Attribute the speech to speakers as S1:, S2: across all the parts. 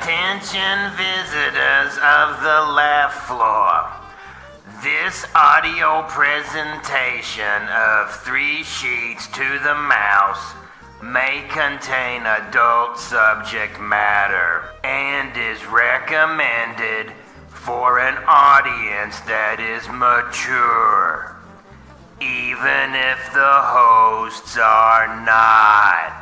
S1: Attention visitors of the left floor. This audio presentation of 3 Sheets to the Mouse may contain adult subject matter and is recommended for an audience that is mature, even if the hosts are not.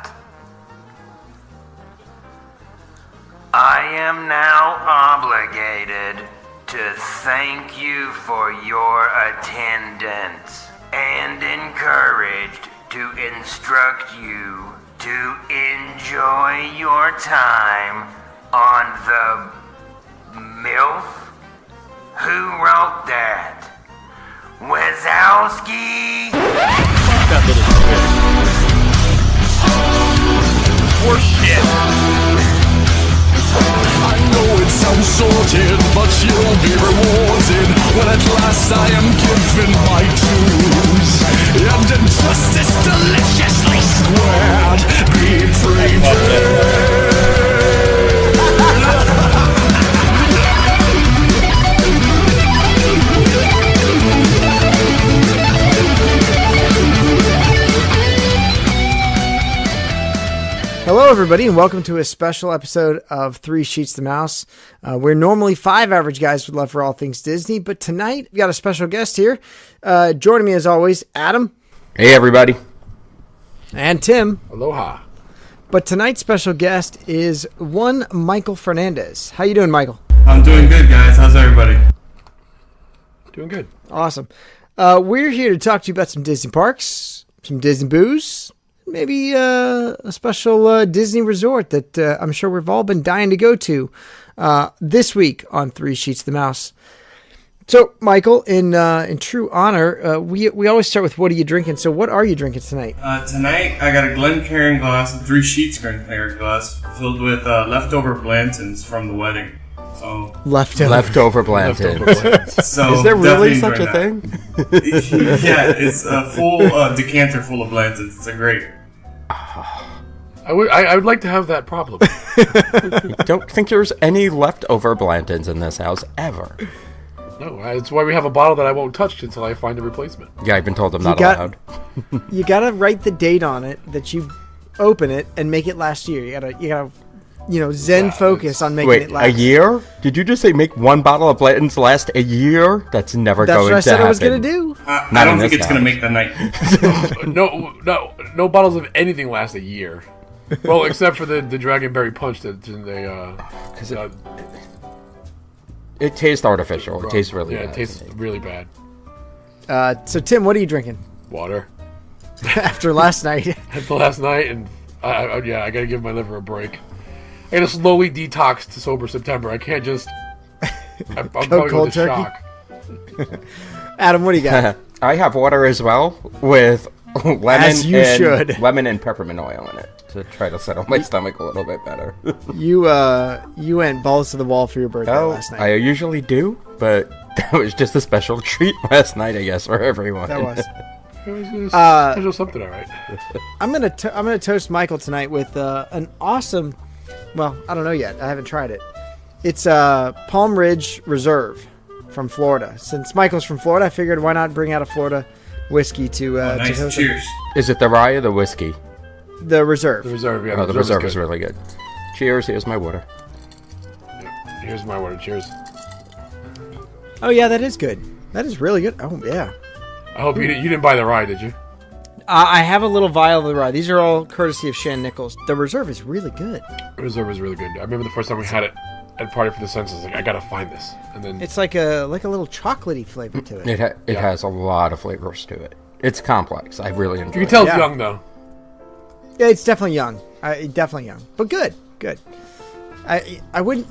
S1: I am now obligated to thank you for your attendance and encouraged to instruct you to enjoy your time on the MILF. Who wrote that? Wazowski?
S2: That little shit. Horse shit.
S3: I know it sounds sorted, but you'll be rewarded when at last I am given my dues. And injustice deliciously squared be prepared.
S4: Hello, everybody, and welcome to a special episode of 3 Sheets to the Mouse. We're normally 5 average guys with love for all things Disney, but tonight we got a special guest here. Joining me, as always, Adam.
S5: Hey, everybody.
S4: And Tim.
S2: Aloha.
S4: But tonight's special guest is one Michael Fernandez. How you doing, Michael?
S6: I'm doing good, guys. How's everybody?
S2: Doing good.
S4: Awesome. We're here to talk to you about some Disney parks, some Disney booze, maybe a special Disney resort that I'm sure we've all been dying to go to this week on 3 Sheets to the Mouse. So, Michael, in true honor, we always start with what are you drinking? So, what are you drinking tonight?
S6: Tonight, I got a Glencairn glass, 3 Sheets Glencairn glass, filled with leftover Blantons from the wedding. So
S5: Leftover Blanton.
S6: So
S5: Is there really such a thing?
S6: Yeah, it's a full decanter full of Blantons. It's a great.
S2: I would like to have that problem.
S5: Don't think there's any leftover Blantons in this house, ever.
S2: No, that's why we have a bottle that I won't touch until I find a replacement.
S5: Yeah, I've been told I'm not allowed.
S4: You gotta write the date on it that you open it and make it last year. You gotta Zen focus on making it last.
S5: Wait, a year? Did you just say make one bottle of Blantons last a year? That's never going to happen.
S4: That's what I said I was going to do.
S6: I don't think it's going to make the night.
S2: No bottles of anything last a year. Well, except for the Dragonberry Punch that they
S5: it tastes artificial. It tastes really bad.
S2: Yeah, it tastes really bad.
S4: So, Tim, what are you drinking?
S2: Water.
S4: After last night.
S2: After last night, and I got to give my liver a break. I gotta slowly detox to sober September. I can't just. I'm probably
S4: cold
S2: going to
S4: turkey. Shock. Adam, what do you got?
S5: I have water as well with lemon and peppermint oil in it to try to settle my stomach a little bit better.
S4: You went balls to the wall for your birthday last night.
S5: I usually do, but that was just a special treat last night, I guess, for everyone.
S4: That was.
S2: It was something, all right.
S4: I'm gonna toast Michael tonight with an awesome. Well, I don't know yet. I haven't tried it. It's Palm Ridge Reserve from Florida. Since Michael's from Florida, I figured why not bring out a Florida whiskey to
S6: nice.
S4: toast.
S6: Cheers.
S5: Is it the rye or the whiskey?
S4: The Reserve.
S2: The Reserve, yeah.
S5: Oh, the Reserve is really good. Cheers. Here's my water.
S2: Yeah, here's my water. Cheers.
S4: Oh, yeah, that is good. That is really good. Oh, yeah.
S2: I hope you didn't buy the rye, did you?
S4: I have a little vial of the rye. These are all courtesy of Shan Nichols. The Reserve is really good.
S2: The Reserve is really good. I remember the first time we had it at Party for the Senses. Like, I gotta find this, and then
S4: it's like a little chocolately flavor to it.
S5: It has a lot of flavors to it. It's complex. I really enjoy it.
S2: You can tell it's young though.
S4: Yeah, it's definitely young. Definitely young, but good. I wouldn't.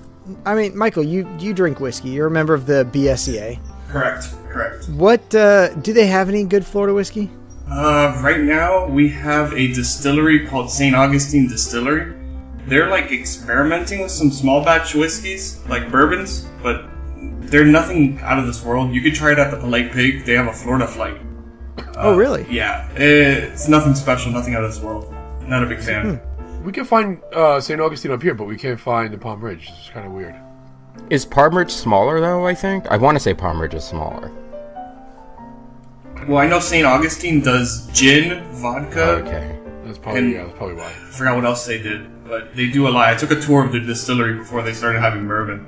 S4: I mean, Michael, you drink whiskey. You're a member of the BSEA.
S6: Correct.
S4: What do they have any good Florida whiskey?
S6: Right now, we have a distillery called St. Augustine Distillery. They're like experimenting with some small batch whiskeys, like bourbons, but they're nothing out of this world. You could try it at the Polite Pig. They have a Florida flight.
S4: Oh, really?
S6: Yeah. It's nothing special, nothing out of this world. Not a big fan.
S2: We can find St. Augustine up here, but we can't find the Palm Ridge. It's kind of weird.
S5: Is Palm Ridge smaller, though, I think? I want to say Palm Ridge is smaller.
S6: Well, I know St. Augustine does gin, vodka.
S5: Okay.
S2: That's probably why.
S6: I forgot what else they did, but they do a lot. I took a tour of the distillery before they started having bourbon.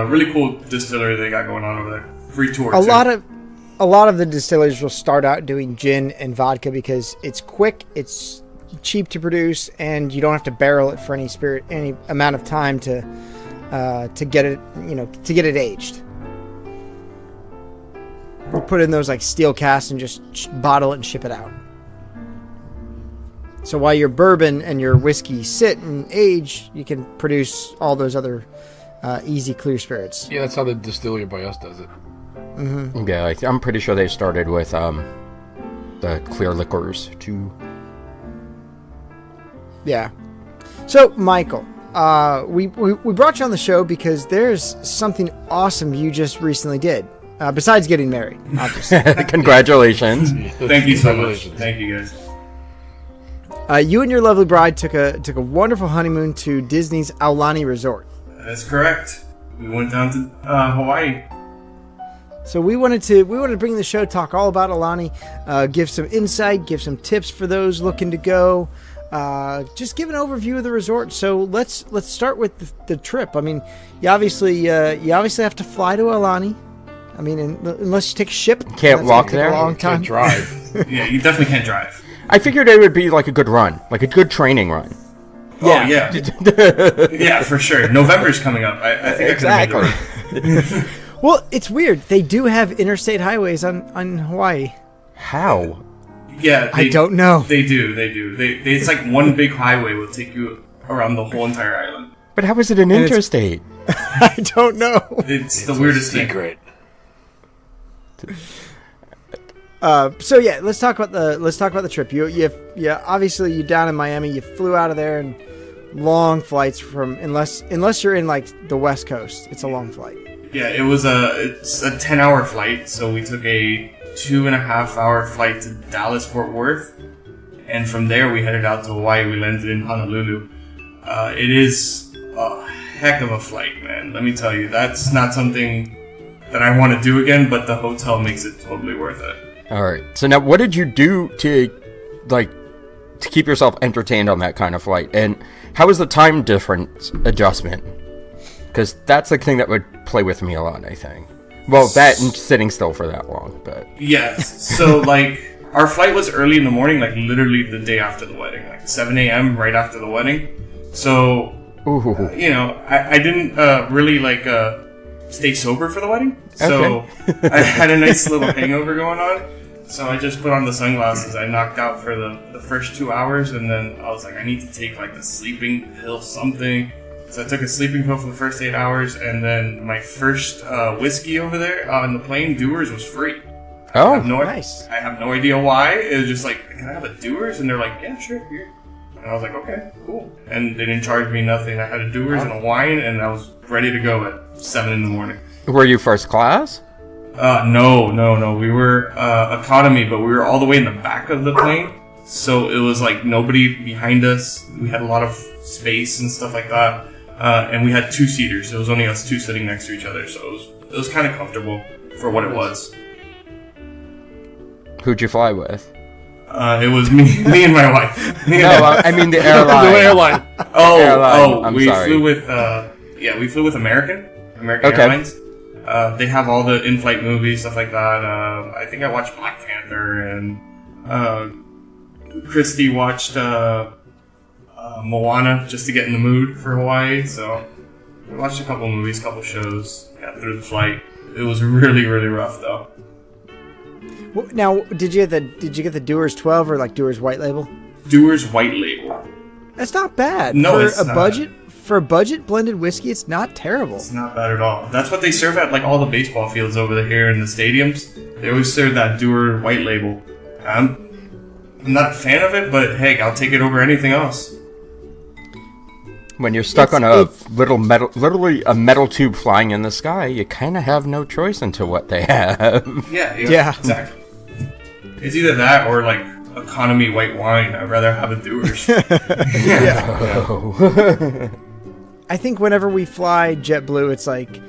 S6: Really cool distillery they got going on over there. Free tour.
S4: A lot of the distilleries will start out doing gin and vodka because it's quick, it's cheap to produce, and you don't have to barrel it for any amount of time to get it, to get it aged. You put it in those like steel casks and just bottle it and ship it out. So while your bourbon and your whiskey sit and age, you can produce all those other easy clear spirits.
S2: Yeah, that's how the distillery by us does it.
S5: Mm-hmm. Yeah, I'm pretty sure they started with the clear liquors too.
S4: Yeah. So, Michael, we brought you on the show because there's something awesome you just recently did. Besides getting married, obviously.
S5: Congratulations.
S6: Thank you so much. Thank you, guys.
S4: You and your lovely bride took a wonderful honeymoon to Disney's Aulani Resort.
S6: That's correct. We went down to Hawaii.
S4: So we wanted to bring the show, talk all about Aulani, give some insight, give some tips for those looking to go, just give an overview of the resort. So let's start with the trip. I mean, you obviously have to fly to Aulani. I mean, unless you take a ship,
S5: can't walk there.
S4: A long time.
S2: Can't drive.
S6: Yeah, you definitely can't drive.
S5: I figured it would be like a good run, like a good training run.
S6: Yeah. Oh, yeah. Yeah, for sure. November's coming up. I think
S5: exactly.
S6: I can make the run.
S4: Well, it's weird. They do have interstate highways on Hawaii.
S5: How?
S6: Yeah.
S4: I don't know.
S6: They do. It's like one big highway will take you around the whole entire island.
S5: But how is it an interstate?
S4: I don't know.
S6: It's the weirdest
S2: secret.
S4: So yeah, let's talk about the trip. You obviously you're down in Miami. You flew out of there, and long flights from unless you're in like the West Coast, it's a long flight.
S6: Yeah, it's a 10-hour flight. So we took a 2.5-hour flight to Dallas Fort Worth, and from there we headed out to Hawaii. We landed in Honolulu. It is a heck of a flight, man. Let me tell you, that's not something that I want to do again, but the hotel makes it totally worth it.
S5: All right. So now, what did you do to keep yourself entertained on that kind of flight? And how was the time difference adjustment? Because that's the thing that would play with me a lot, I think. Well, that and sitting still for that long, but...
S6: Yes. So, our flight was early in the morning, literally the day after the wedding. 7 a.m. right after the wedding. So, I didn't really, stay sober for the wedding. So, okay. I had a nice little hangover going on. So I just put on the sunglasses. I knocked out for the first 2 hours, and then I was like, I need to take a sleeping pill, something. So I took a sleeping pill for the first 8 hours, and then my first whiskey over there on the plane, Dewar's, was free.
S5: Oh,
S4: nice.
S6: I have no idea why. It was just can I have a Dewar's? And they're like, yeah, sure, here. And I was like, okay, cool. And they didn't charge me nothing. I had a Dewar's and a wine, and I was ready to go at 7 in the morning.
S5: Were you first class?
S6: No. We were economy, but we were all the way in the back of the plane. So it was nobody behind us. We had a lot of space and stuff like that. And we had 2-seaters. It was only us two sitting next to each other. So it was kind of comfortable for what it was.
S5: Who'd you fly with?
S6: It was me and my wife.
S5: I mean the airline.
S2: The airline.
S6: We flew with American Airlines. They have all the in-flight movies, stuff like that. I think I watched Black Panther, and Christy watched Moana just to get in the mood for Hawaii. So we watched a couple movies, couple shows, got through the flight. It was really, really rough though.
S4: Now, did you get the Dewar's 12 or Dewar's White Label?
S6: Dewar's White Label.
S4: That's not bad.
S6: No,
S4: for
S6: it's
S4: a
S6: not.
S4: budget. For a budget blended whiskey, it's not terrible.
S6: It's not bad at all. That's what they serve at all the baseball fields over here in the stadiums. They always serve that Dewar White Label. I'm not a fan of it, but heck, I'll take it over anything else.
S5: When you're stuck on literally a metal tube flying in the sky, you kind of have no choice into what they have.
S6: Yeah, exactly. It's either that or economy white wine. I'd rather have a Dewar's.
S4: I think whenever we fly JetBlue, it's like,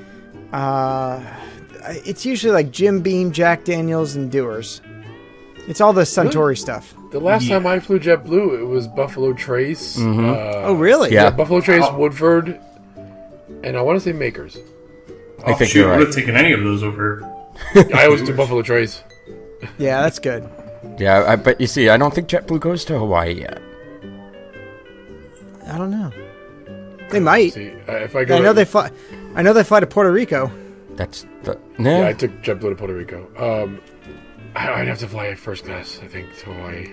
S4: it's usually like Jim Beam, Jack Daniels, and Dewar's. It's all the Suntory stuff.
S2: The last time I flew JetBlue, it was Buffalo Trace.
S4: Oh, really?
S2: Yeah, Buffalo Trace, Woodford, and I want to say Makers.
S5: I think you're right.
S6: I would have taken any of those over.
S2: I always do Buffalo Trace.
S4: Yeah, that's good.
S5: Yeah, but you see, I don't think JetBlue goes to Hawaii yet.
S4: I don't know. They might.
S2: See, if I go,
S4: I know they fly. I know they fly to Puerto Rico.
S5: That's the
S2: Yeah, I took JetBlue to Puerto Rico. I'd have to fly first class, I think, to Hawaii.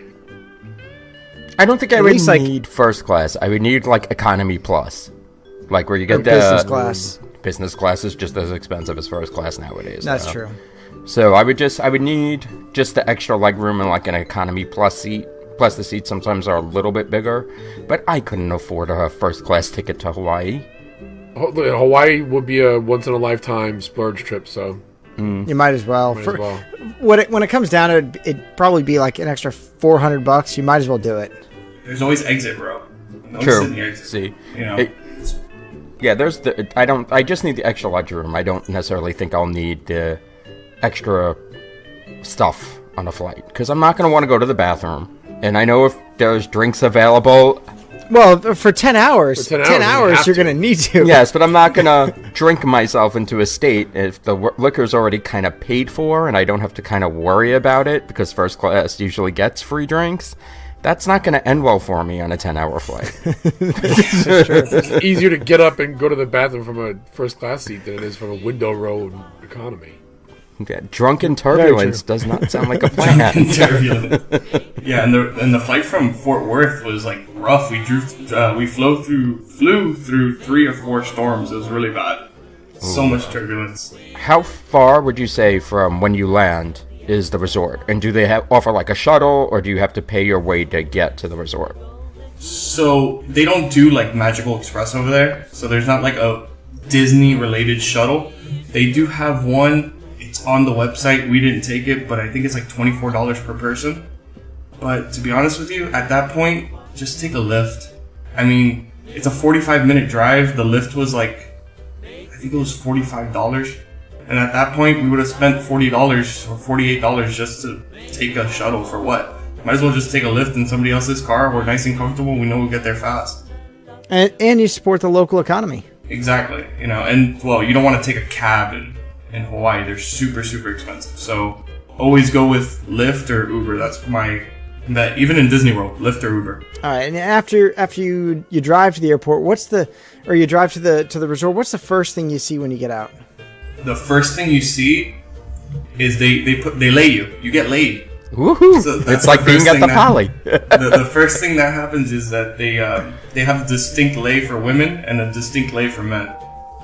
S5: I don't think I
S4: At
S5: would
S4: least, like-
S5: need first class. I would need like economy plus, like where you get the
S4: business class.
S5: Business class is just as expensive as first class nowadays.
S4: That's true.
S5: So I would need just the extra leg room and like an economy plus seat. Plus the seats sometimes are a little bit bigger, but I couldn't afford a first class ticket to Hawaii.
S2: Hawaii would be a once in a lifetime splurge trip, so
S4: You might as well.
S2: might as well.
S4: When it comes down to it, it'd probably be like an extra $400. You might as well do it.
S6: There's always exit, bro. Don't sit in the
S5: True.
S6: exit.
S5: See,
S6: You know.
S5: yeah, there's the. I just need the extra leg room. I don't necessarily think I'll need the extra stuff on a flight because I'm not going to want to go to the bathroom. And I know if there's drinks available.
S4: Well, for 10 hours,
S2: For 10 hours, you have
S4: you're
S2: to.
S4: going to need to.
S5: Yes, but I'm not going to drink myself into a state if the liquor's already kind of paid for and I don't have to kind of worry about it because first class usually gets free drinks. That's not going to end well for me on a 10-hour flight.
S2: It's easier to get up and go to the bathroom from a first class seat than it is from a window row economy.
S5: Yeah, drunken turbulence does not sound like a plan.
S6: Turbulent. Yeah, and the flight from Fort Worth was like rough. We flew through 3 or 4 storms. It was really bad. So much turbulence.
S5: How far would you say from when you land is the resort? And do they offer like a shuttle, or do you have to pay your way to get to the resort?
S6: So they don't do like Magical Express over there. So there's not like a Disney related shuttle. They do have one. It's on the website. We didn't take it, but I think it's like $24 per person. But to be honest with you, at that point, just take a Lyft. I mean, it's a 45-minute drive. The Lyft was like, I think it was $45. And at that point, we would have spent $40 or $48 just to take a shuttle for what? Might as well just take a Lyft in somebody else's car. We're nice and comfortable. We know we'll get there fast.
S4: And you support the local economy.
S6: Exactly. You know, and well, you don't want to take a cab in Hawaii. They're super, super expensive. So always go with Lyft or Uber. That's that even in Disney World, Lyft or Uber.
S4: All right, and after you drive to the airport, you drive to the resort, what's the first thing you see when you get out?
S6: The first thing you see is they lay you. You get laid.
S5: Woohoo!
S6: So
S5: It's like being at the poly.
S6: The first thing that happens is that they have a distinct lay for women and a distinct lay for men.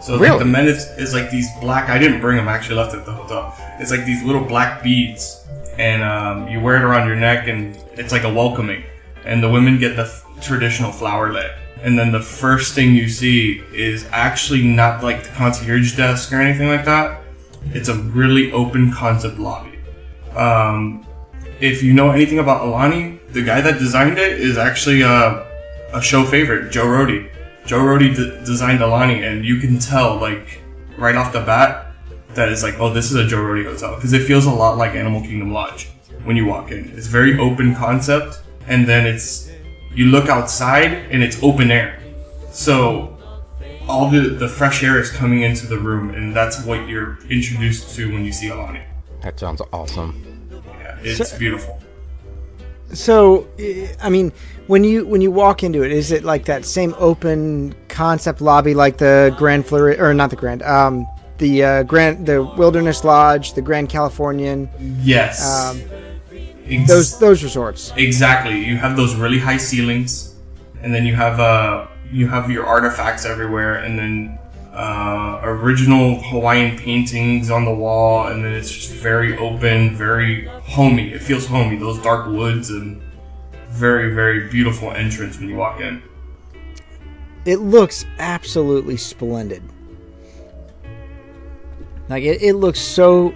S6: So
S5: Really?
S6: like the men is like these black. I didn't bring them. I actually left it at the hotel. It's like these little black beads, and you wear it around your neck, and it's like a welcoming. And the women get the traditional flower lay. And then the first thing you see is actually not like the concierge desk or anything like that. It's a really open concept lobby. If you know anything about Aulani, the guy that designed it is actually a show favorite, Joe Rohde. Joe Rohde designed Aulani, and you can tell, like, right off the bat, that it's like, oh, this is a Joe Rohde hotel. Because it feels a lot like Animal Kingdom Lodge when you walk in. It's very open concept, and then you look outside, and it's open air. So all the fresh air is coming into the room, and that's what you're introduced to when you see Aulani.
S5: That sounds awesome.
S6: Yeah, it's beautiful.
S4: So, I mean, when you walk into it, is it like that same open concept lobby like the Grand Fleury, or not the Grand, the Wilderness Lodge, the Grand Californian?
S6: Yes.
S4: Those resorts.
S6: Exactly. You have those really high ceilings, and then you have your artifacts everywhere, and then original Hawaiian paintings on the wall, and then it's just very open, very homey. It feels homey. Those dark woods and very, very beautiful entrance when you walk in.
S4: It looks absolutely splendid. Like it looks so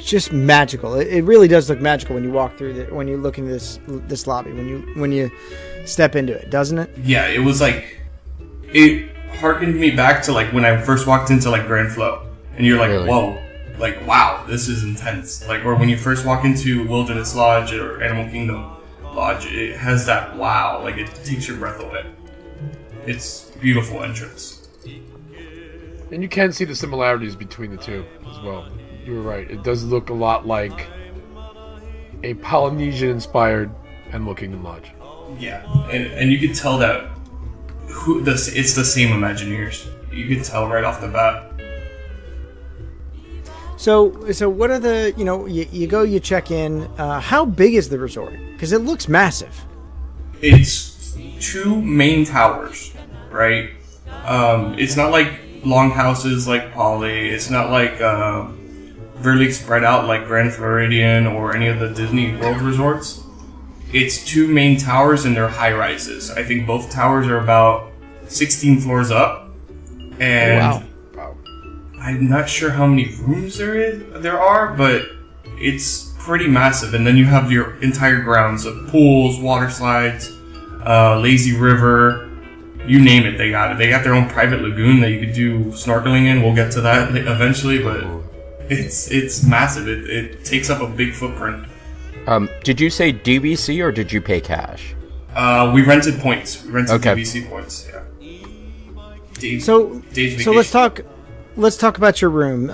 S4: just magical. It really does look magical when you walk through when you look into this lobby, when you step into it, doesn't it?
S6: Yeah, it was like, it harkened me back to like when I first walked into like Grand Flow, and you're like,
S5: Really?
S6: whoa, like wow, this is intense. Like, or when you first walk into Wilderness Lodge or Animal Kingdom Lodge, it has that wow, like it takes your breath away. It's beautiful entrance.
S2: And you can see the similarities between the two as well. You were right. It does look a lot like a Polynesian-inspired Animal Kingdom Lodge.
S6: Yeah, and you could tell that it's the same Imagineers. You could tell right off the bat.
S4: So what are the, you go, you check in. How big is the resort? Because it looks massive.
S6: It's 2 main towers, right? It's not like longhouses like Poly. It's not like really spread out like Grand Floridian or any of the Disney World resorts. It's 2 main towers and they're high rises. I think both towers are about 16 floors up. And
S2: Wow.
S6: I'm not sure how many rooms there are, but it's pretty massive. And then you have your entire grounds of pools, water slides, lazy river, you name it, they got it. They got their own private lagoon that you could do snorkeling in. We'll get to that eventually, but it's massive. It takes up a big footprint.
S5: Did you say DVC or did you pay cash?
S6: We rented points. We rented
S5: Okay.
S6: DVC points. Yeah.
S4: So let's talk about your room.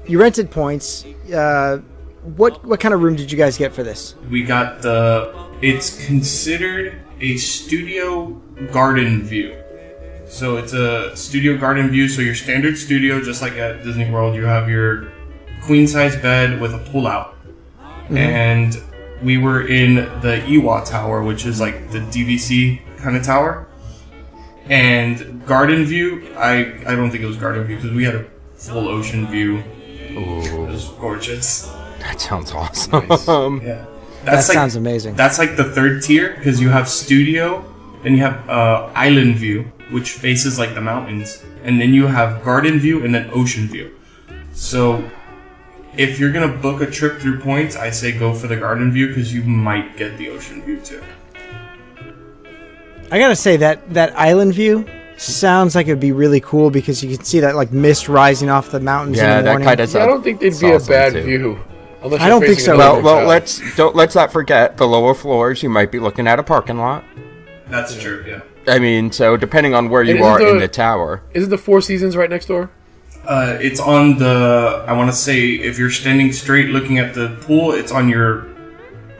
S4: You rented points. What kind of room did you guys get for this?
S6: We got it's considered a studio garden view. So it's a studio garden view. So your standard studio, just like at Disney World, you have your queen size bed with a pull out. Mm-hmm. And we were in the Iwa Tower, which is like the DVC kind of tower. And garden view, I don't think it was garden view because we had a full ocean view.
S5: Ooh.
S6: It was gorgeous.
S5: That sounds awesome.
S6: Yeah.
S4: That sounds amazing.
S6: That's like the 3rd tier because you have studio, then you have island view, which faces like the mountains, and then you have garden view and then ocean view. So if you're gonna book a trip through points, I say go for the garden view because you might get the ocean view too.
S4: I gotta say that island view sounds like it'd be really cool because you can see that like mist rising off the mountains.
S5: Yeah,
S4: in the morning.
S5: that kind of.
S2: I don't think they'd be a bad view. Unless
S4: I
S2: you're
S4: don't think
S2: facing
S4: so.
S2: another
S5: Well,
S2: hotel.
S5: let's not forget the lower floors. You might be looking at a parking lot.
S6: That's true. Yeah.
S5: I mean, so depending on where you
S2: Isn't
S5: are in
S2: the-
S5: the tower.
S2: Isn't the Four Seasons right next door?
S6: It's on the. I want to say if you're standing straight looking at the pool, it's on your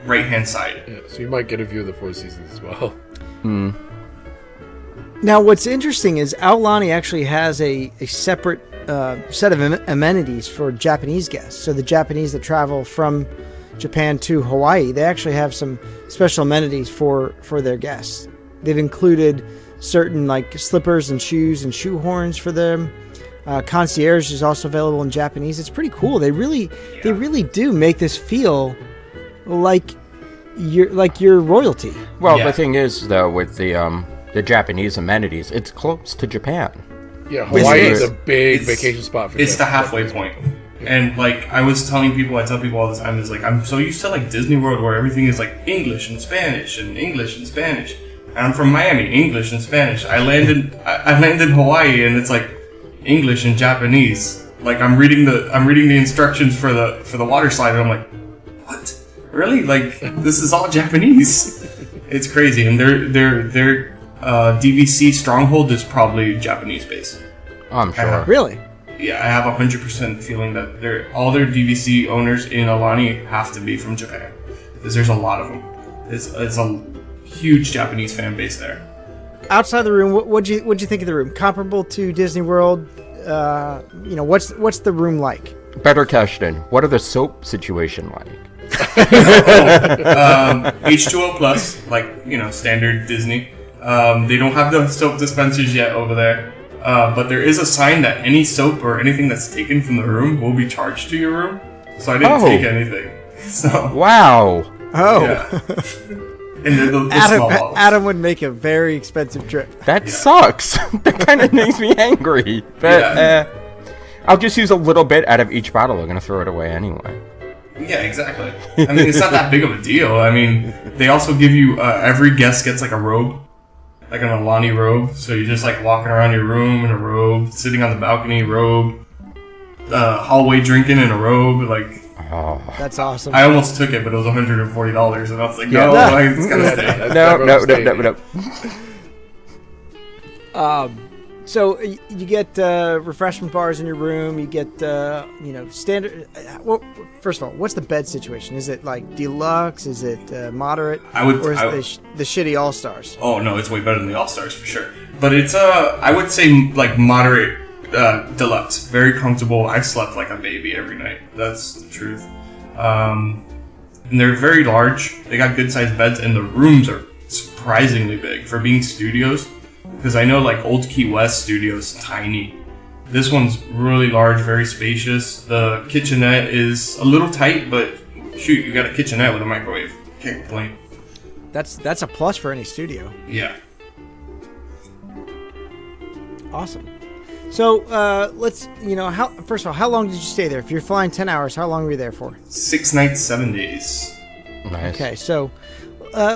S6: right hand side.
S2: Yeah, so you might get a view of the Four Seasons as well.
S4: Now, what's interesting is Aulani actually has a separate set of amenities for Japanese guests. So the Japanese that travel from Japan to Hawaii, they actually have some special amenities for their guests. They've included certain like slippers and shoes and shoe horns for them. Concierge is also available in Japanese. It's pretty cool. They really do make this feel like you're royalty.
S5: Well,
S6: Yeah.
S5: the thing is, though, with the Japanese amenities, it's close to Japan.
S2: Yeah, Hawaii is
S6: is.
S2: a big
S6: It's-
S2: vacation spot for
S6: It's
S2: guests.
S6: the halfway point. And like I tell people all the time, is like I'm so used to like Disney World where everything is like English and Spanish and English and Spanish. And I'm from Miami, English and Spanish. I land in Hawaii and it's like English and Japanese. Like I'm reading the instructions for the water slide and I'm like, what? Really? Like this is all Japanese. It's crazy. And their DVC stronghold is probably Japanese based.
S5: I'm sure.
S4: Really?
S6: Yeah, I have 100% feeling that all their DVC owners in Aulani have to be from Japan because there's a lot of them. It's a huge Japanese fan base there.
S4: Outside the room, what'd you think of the room? Comparable to Disney World? What's the room like?
S5: Better question. What are the soap situation like?
S6: H2O plus, like standard Disney. They don't have the soap dispensers yet over there, but there is a sign that any soap or anything that's taken from the room will be charged to your room. So I didn't take anything. So
S5: Wow.
S4: Oh,
S6: yeah. And they're the small bottles.
S4: Adam would make a very expensive trip.
S5: That sucks. That kind of makes me angry. But
S6: Yeah.
S5: I'll just use a little bit out of each bottle. I'm gonna throw it away anyway.
S6: Yeah, exactly. I mean, it's not that big of a deal. I mean, they also give you, every guest gets like a robe, like an Aulani robe. So you're just like walking around your room in a robe, sitting on the balcony, robe, hallway drinking in a robe. Like,
S4: That's awesome.
S6: I almost took it, but it was $140, and I was like, no, it's gotta stay.
S5: No.
S4: So you get refreshment bars in your room. You get standard. Well, first of all, what's the bed situation? Is it like deluxe? Is it moderate? Or is the shitty All Stars?
S6: Oh no, it's way better than the All Stars for sure. But it's I would say like moderate deluxe, very comfortable. I slept like a baby every night. That's the truth. And they're very large. They got good sized beds, and the rooms are surprisingly big for being studios. Because I know like old Key West studios tiny. This one's really large, very spacious. The kitchenette is a little tight, but shoot, you got a kitchenette with a microwave. Can't complain.
S4: That's a plus for any studio.
S6: Yeah.
S4: Awesome. So let's first of all, how long did you stay there? If you're flying 10 hours, how long were you there for?
S6: 6 nights, 7 days.
S5: Nice.
S4: Okay, so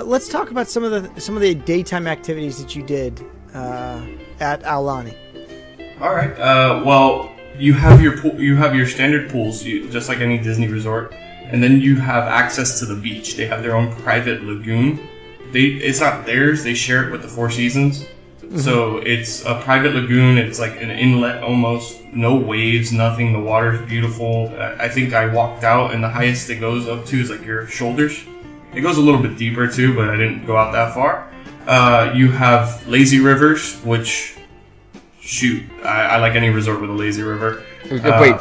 S4: let's talk about some of the daytime activities that you did at Aulani.
S6: All right. Well, you have your pool, you have your standard pools, just like any Disney resort, and then you have access to the beach. They have their own private lagoon. It's not theirs. They share it with the Four Seasons. Mm-hmm. So it's a private lagoon. It's like an inlet almost. No waves, nothing. The water's beautiful. I think I walked out, and the highest it goes up to is like your shoulders. It goes a little bit deeper too, but I didn't go out that far. You have lazy rivers, which, shoot, I like any resort with a lazy river.
S5: Wait,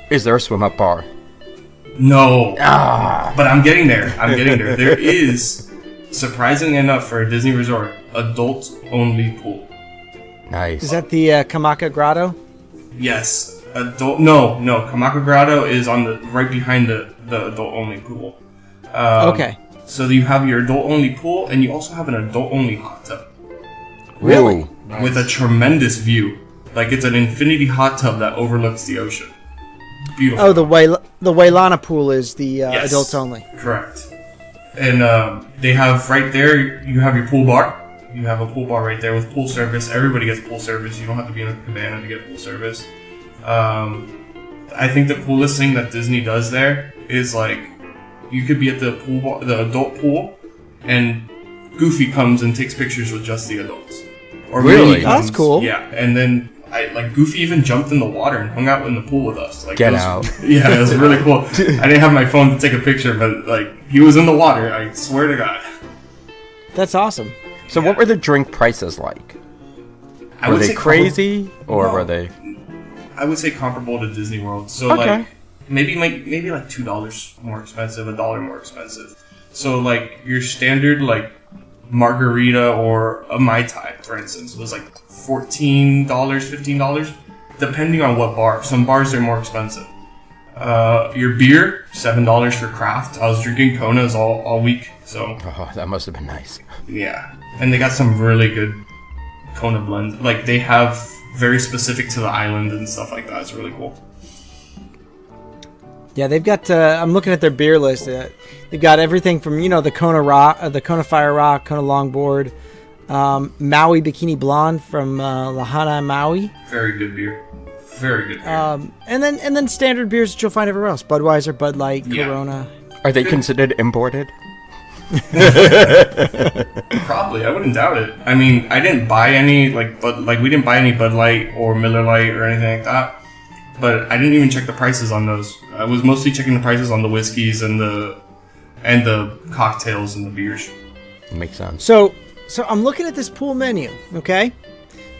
S5: is there a swim-up bar?
S6: No, but I'm getting there. There is, surprisingly enough, for a Disney resort, adult-only pool.
S5: Nice.
S4: Is that the Kamaka Grotto?
S6: Yes, No, Kamaka Grotto is on the right behind the adult-only pool.
S4: Okay.
S6: So you have your adult-only pool, and you also have an adult-only hot tub.
S4: Really?
S2: Nice.
S6: With a tremendous view. Like, it's an infinity hot tub that overlooks the ocean. Beautiful.
S4: Oh, the Wailana pool is the
S6: Yes,
S4: adults only.
S6: Correct. And they have right there, you have your pool bar. You have a pool bar right there with pool service. Everybody gets pool service. You don't have to be in a cabana to get pool service. I think the coolest thing that Disney does there is, like, you could be at the pool bar, the adult pool, and Goofy comes and takes pictures with just the adults. Or
S5: Really?
S6: Minnie comes,
S4: That's cool.
S6: Yeah, and then Goofy even jumped in the water and hung out in the pool with us. Like,
S5: Get
S6: it was,
S5: out.
S6: Yeah, it was really cool. I didn't have my phone to take a picture, but like he was in the water. I swear to God.
S4: That's awesome.
S5: So what were the drink prices like?
S6: I
S5: Were
S6: would
S5: they
S6: say
S5: crazy, or
S6: No.
S5: were they...
S6: I would say comparable to Disney World. So
S5: Okay.
S6: like maybe like $2 more expensive, $1 more expensive. So like your standard like margarita or a Mai Tai, for instance, was like $14, $15, depending on what bar. Some bars are more expensive. Your beer, $7 for craft. I was drinking Konas all week, so
S5: Oh, that must have been nice.
S6: yeah. And they got some really good Kona blends. Like they have very specific to the island and stuff like that. It's really cool.
S4: Yeah, they've got. I'm looking at their beer list. They've got everything from the Kona Rock, the Kona Fire Rock, Kona Longboard, Maui Bikini Blonde from Lahana Maui,
S6: Very good beer. Very good beer.
S4: and then standard beers that you'll find everywhere else: Budweiser, Bud Light,
S6: Yeah.
S4: Corona.
S5: Are they considered imported?
S6: Probably, I wouldn't doubt it. I mean, I didn't buy any we didn't buy any Bud Light or Miller Light or anything like that. But I didn't even check the prices on those. I was mostly checking the prices on the whiskeys and the cocktails and the beers.
S5: Makes sense.
S4: So I'm looking at this pool menu. Okay,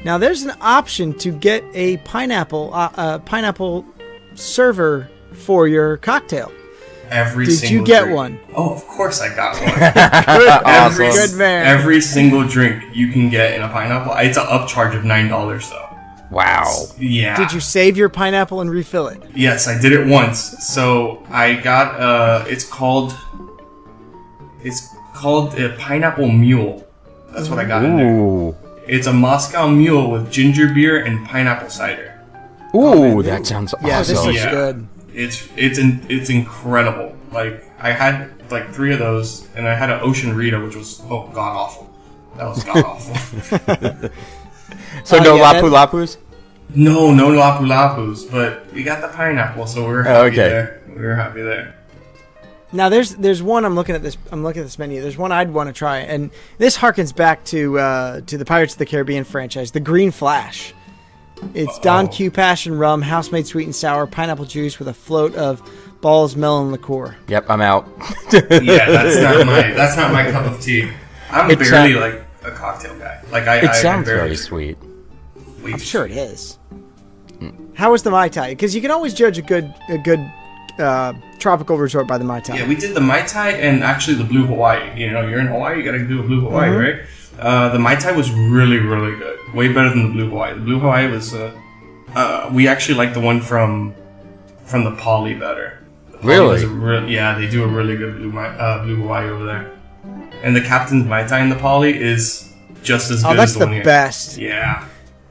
S4: now there's an option to get a pineapple server for your cocktail. Did you get
S6: drink.
S4: one?
S6: Oh, of course I got one.
S5: Awesome.
S4: Good man.
S6: Every single drink you can get in a pineapple. It's an upcharge of $9 though.
S5: Wow.
S6: Yeah.
S4: Did you save your pineapple and refill it?
S6: Yes, I did it once. So I got it's called a pineapple mule. That's what I got in there.
S5: Ooh.
S6: It's a Moscow mule with ginger beer and pineapple cider.
S5: Ooh, that sounds
S4: Yeah, this
S5: awesome.
S4: looks good.
S6: It's incredible. Like I had like 3 of those, and I had an Ocean Rita, which was god awful. That was god awful.
S5: So no
S4: yeah,
S5: Lapu Lapus?
S6: No Lapu Lapus, but we got the pineapple, so we were happy
S5: Okay.
S6: there. We were happy there.
S4: Now there's one I'm looking at this menu. There's one I'd want to try, and this harkens back to the Pirates of the Caribbean franchise, the Green Flash. It's Don Q Passion Rum, house-made sweet and sour, pineapple juice with a float of Ball's melon liqueur.
S5: Yep, I'm out.
S6: Yeah, that's not my cup of tea. I'm
S5: It's
S6: barely like a cocktail guy. Like
S5: It sounds
S6: barely,
S5: very sweet.
S4: I'm sure it is. How was the Mai Tai? Because you can always judge a good tropical resort by the Mai Tai.
S6: Yeah, we did the Mai Tai and actually the Blue Hawaii. You know, you're in Hawaii, you gotta do a Blue Hawaii, right? The Mai Tai was really, really good. Way better than the Blue Hawaii. The Blue Hawaii was, we actually like the one from the Poly better. The Poly
S5: Really?
S6: yeah, they do a really good Blue Hawaii over there. And the Captain's Mai Tai in the Poly is just as good
S4: that's
S6: as the
S4: the
S6: one here.
S4: best.
S6: Yeah.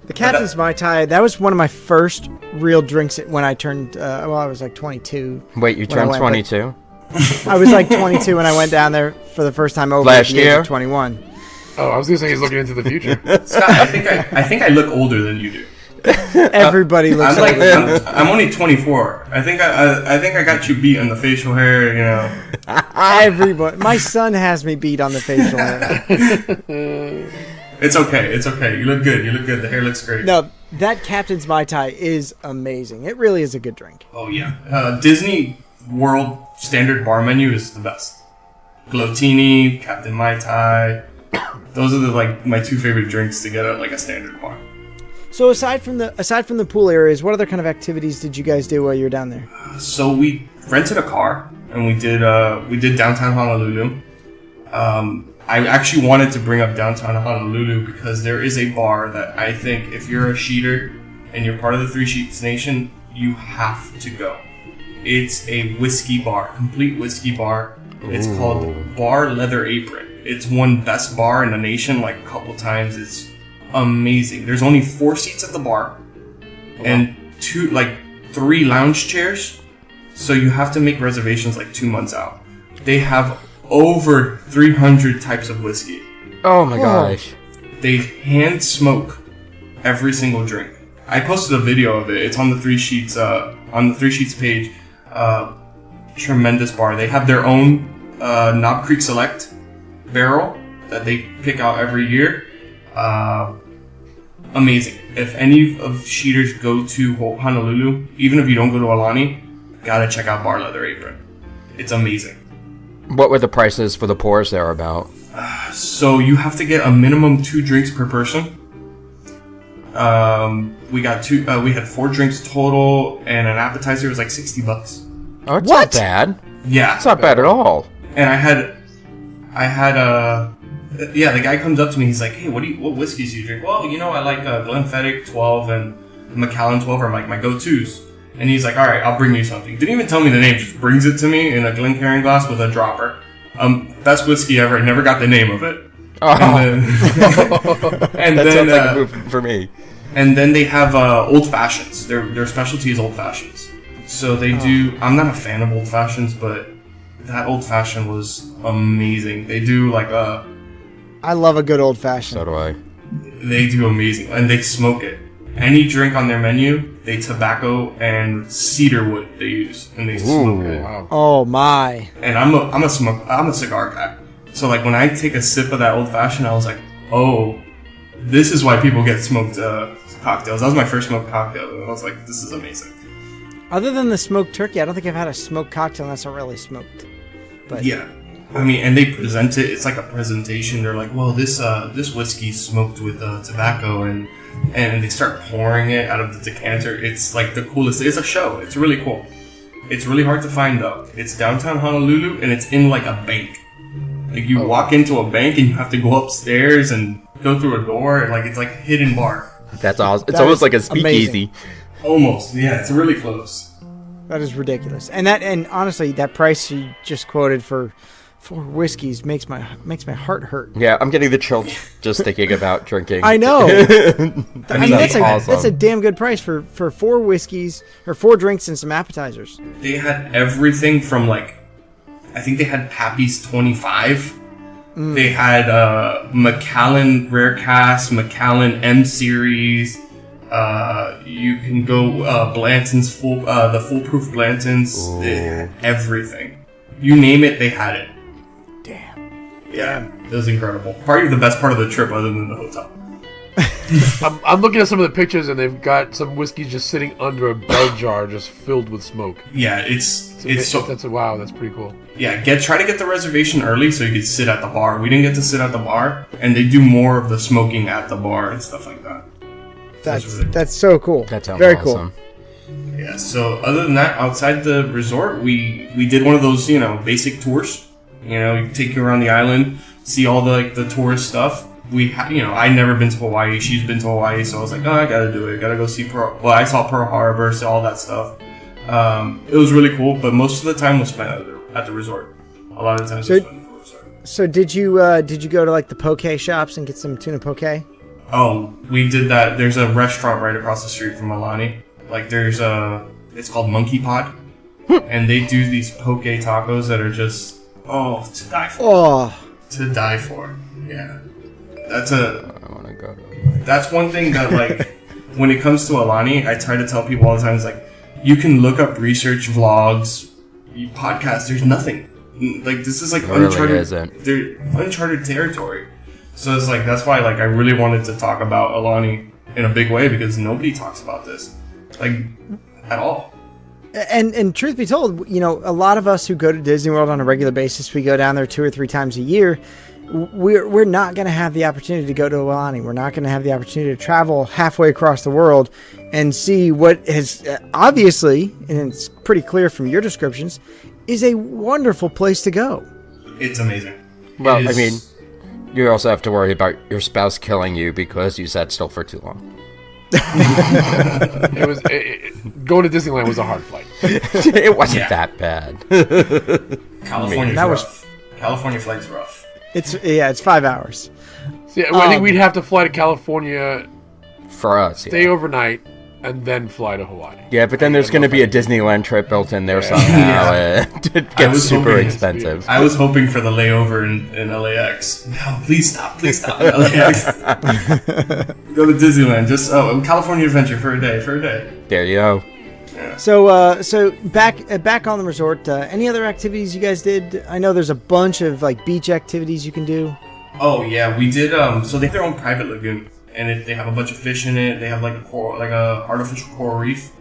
S4: The Captain's Mai Tai, that was one of my first real drinks when I turned, I was like 22.
S5: Wait, you
S4: When I
S5: turned
S4: went,
S5: 22?
S4: I was like 22 when I went down there for the first time over
S5: Last
S4: at the age
S5: year?
S4: of 21.
S2: Oh, I was gonna say he's looking into the future.
S6: Scott, I think I look older than you do.
S4: Everybody looks like
S6: I'm only 24. I think I got you beat on the facial hair, you know.
S4: everybody. My son has me beat on the facial hair.
S6: It's okay. You look good. The hair looks great.
S4: No, that Captain's Mai Tai is amazing. It really is a good drink.
S6: Oh yeah. Disney World standard bar menu is the best. Glotini, Captain Mai Tai. Those are my 2 favorite drinks to get at like a standard bar.
S4: So aside from the pool areas, what other kind of activities did you guys do while you were down there?
S6: So we rented a car and we did downtown Honolulu. I actually wanted to bring up downtown Honolulu because there is a bar that I think if you're a Sheeter and you're part of the 3 Sheets Nation, you have to go. It's a whiskey bar, complete whiskey bar. It's called Bar Leather Apron. It's won best bar in the nation like a couple times. It's amazing. There's only 4 seats at the bar and 3 lounge chairs. So you have to make reservations like 2 months out. They have over 300 types of whiskey.
S5: Oh my gosh.
S6: They hand smoke every single drink. I posted a video of it. It's on the 3 Sheets page. Tremendous bar. They have their own Knob Creek Select barrel that they pick out every year. Amazing. If any of Sheeters go to Honolulu, even if you don't go to Aulani, gotta check out Bar Leather Apron. It's amazing.
S5: What were the prices for the pours there about?
S6: So you have to get a minimum 2 drinks per person. We got 2. We had 4 drinks total, and an appetizer was like $60.
S5: Oh, it's
S4: What?
S5: not bad.
S6: Yeah,
S5: It's not bad at all.
S6: and the guy comes up to me. He's like, "Hey, what whiskeys do you drink?" Well, I like Glenfiddich 12 and Macallan 12 are like my go-tos. And he's like, "All right, I'll bring you something." Didn't even tell me the name. Just brings it to me in a Glencairn glass with a dropper. Best whiskey ever. I never got the name of it.
S5: Oh,
S6: And then,
S5: that sounds like a move for me.
S6: And then they have old fashions. Their specialty is old fashions. So they do. I'm not a fan of old fashions, but that old fashioned was amazing. They do like
S4: I love a good old fashioned.
S5: So do I.
S6: they do amazing, and they smoke it. Any drink on their menu, they tobacco and cedar wood they use, and they smoke it.
S2: Wow.
S4: Oh my!
S6: And I'm a cigar guy. So like when I take a sip of that old fashioned, I was like, oh, this is why people get smoked cocktails. That was my first smoked cocktail, and I was like, this is amazing.
S4: Other than the smoked turkey, I don't think I've had a smoked cocktail that's not really smoked. But
S6: Yeah. I mean, and they present it. It's like a presentation. They're like, "Well, this whiskey's smoked with tobacco," and they start pouring it out of the decanter. It's like the coolest. It's a show. It's really cool. It's really hard to find though. It's downtown Honolulu, and it's in like a bank. Like you walk into a bank, and you have to go upstairs and go through a door, and like it's like a hidden bar.
S5: That's awesome. It's
S4: That
S5: almost
S4: is
S5: like a speakeasy.
S6: Almost, yeah. It's really close.
S4: that is ridiculous. And honestly, that price you just quoted for 4 whiskeys makes my heart hurt.
S5: Yeah, I'm getting the chills just thinking about drinking.
S4: I know. I mean,
S5: That's awesome.
S4: that's a damn good price for 4 whiskeys or 4 drinks and some appetizers.
S6: They had everything from like, I think they had Pappy's 25. They had Macallan Rare Cask, Macallan M Series. You can go Blanton's the foolproof Blantons. They had everything. You name it, they had it.
S4: Damn.
S6: Yeah, it was incredible. Probably the best part of the trip, other than the hotel.
S2: I'm looking at some of the pictures, and they've got some whiskeys just sitting under a bell jar, just filled with smoke.
S6: Yeah, that's
S2: pretty cool.
S6: Yeah, try to get the reservation early so you could sit at the bar. We didn't get to sit at the bar, and they do more of the smoking at the bar and stuff like that.
S4: That's so cool.
S5: That sounds
S4: very
S5: awesome.
S4: cool.
S6: Yeah. So other than that, outside the resort, we did one of those basic tours. You take you around the island, see all the tourist stuff. I'd never been to Hawaii. She's been to Hawaii, so I was like, oh, I gotta do it. Gotta go see I saw Pearl Harbor, saw all that stuff. It was really cool, but most of the time was spent at the resort. A lot of times was spent at the resort.
S4: So did you go to like the poke shops and get some tuna poke?
S6: Oh, we did that. There's a restaurant right across the street from Aulani. Like it's called Monkey Pod, and they do these poke tacos that are just to die for.
S4: Oh,
S6: to die for. Yeah.
S5: I want to go to
S6: That's one thing that, like, when it comes to Aulani, I try to tell people all the time, it's like, you can look up research, vlogs, podcasts, there's nothing. Like, this is like uncharted territory. So it's like, that's why, like, I really wanted to talk about Aulani in a big way, because nobody talks about this, like, at all.
S4: And truth be told, a lot of us who go to Disney World on a regular basis, we go down there 2 or 3 times a year. We're not going to have the opportunity to go to Aulani. We're not going to have the opportunity to travel halfway across the world and see what has obviously, and it's pretty clear from your descriptions, is a wonderful place to go.
S6: It's amazing.
S5: Well, I mean, you also have to worry about your spouse killing you because you sat still for too long.
S2: Going to Disneyland was a hard flight.
S5: It wasn't that bad.
S6: California flight's rough.
S4: It's 5 hours.
S2: So, yeah, I think we'd have to fly to California
S5: for us.
S2: Stay overnight and then fly to Hawaii.
S5: Yeah, but then there's going to be a Disneyland trip built in there somehow. It gets super expensive.
S6: I was hoping for the layover in LAX. No, please stop in LAX. Go to Disneyland. Just California Adventure for a day.
S5: There you go.
S6: Yeah.
S4: So back on the resort. Any other activities you guys did? I know there's a bunch of like beach activities you can do.
S6: Oh yeah, we did. So they have their own private lagoon, and they have a bunch of fish in it. They have like a artificial coral reef.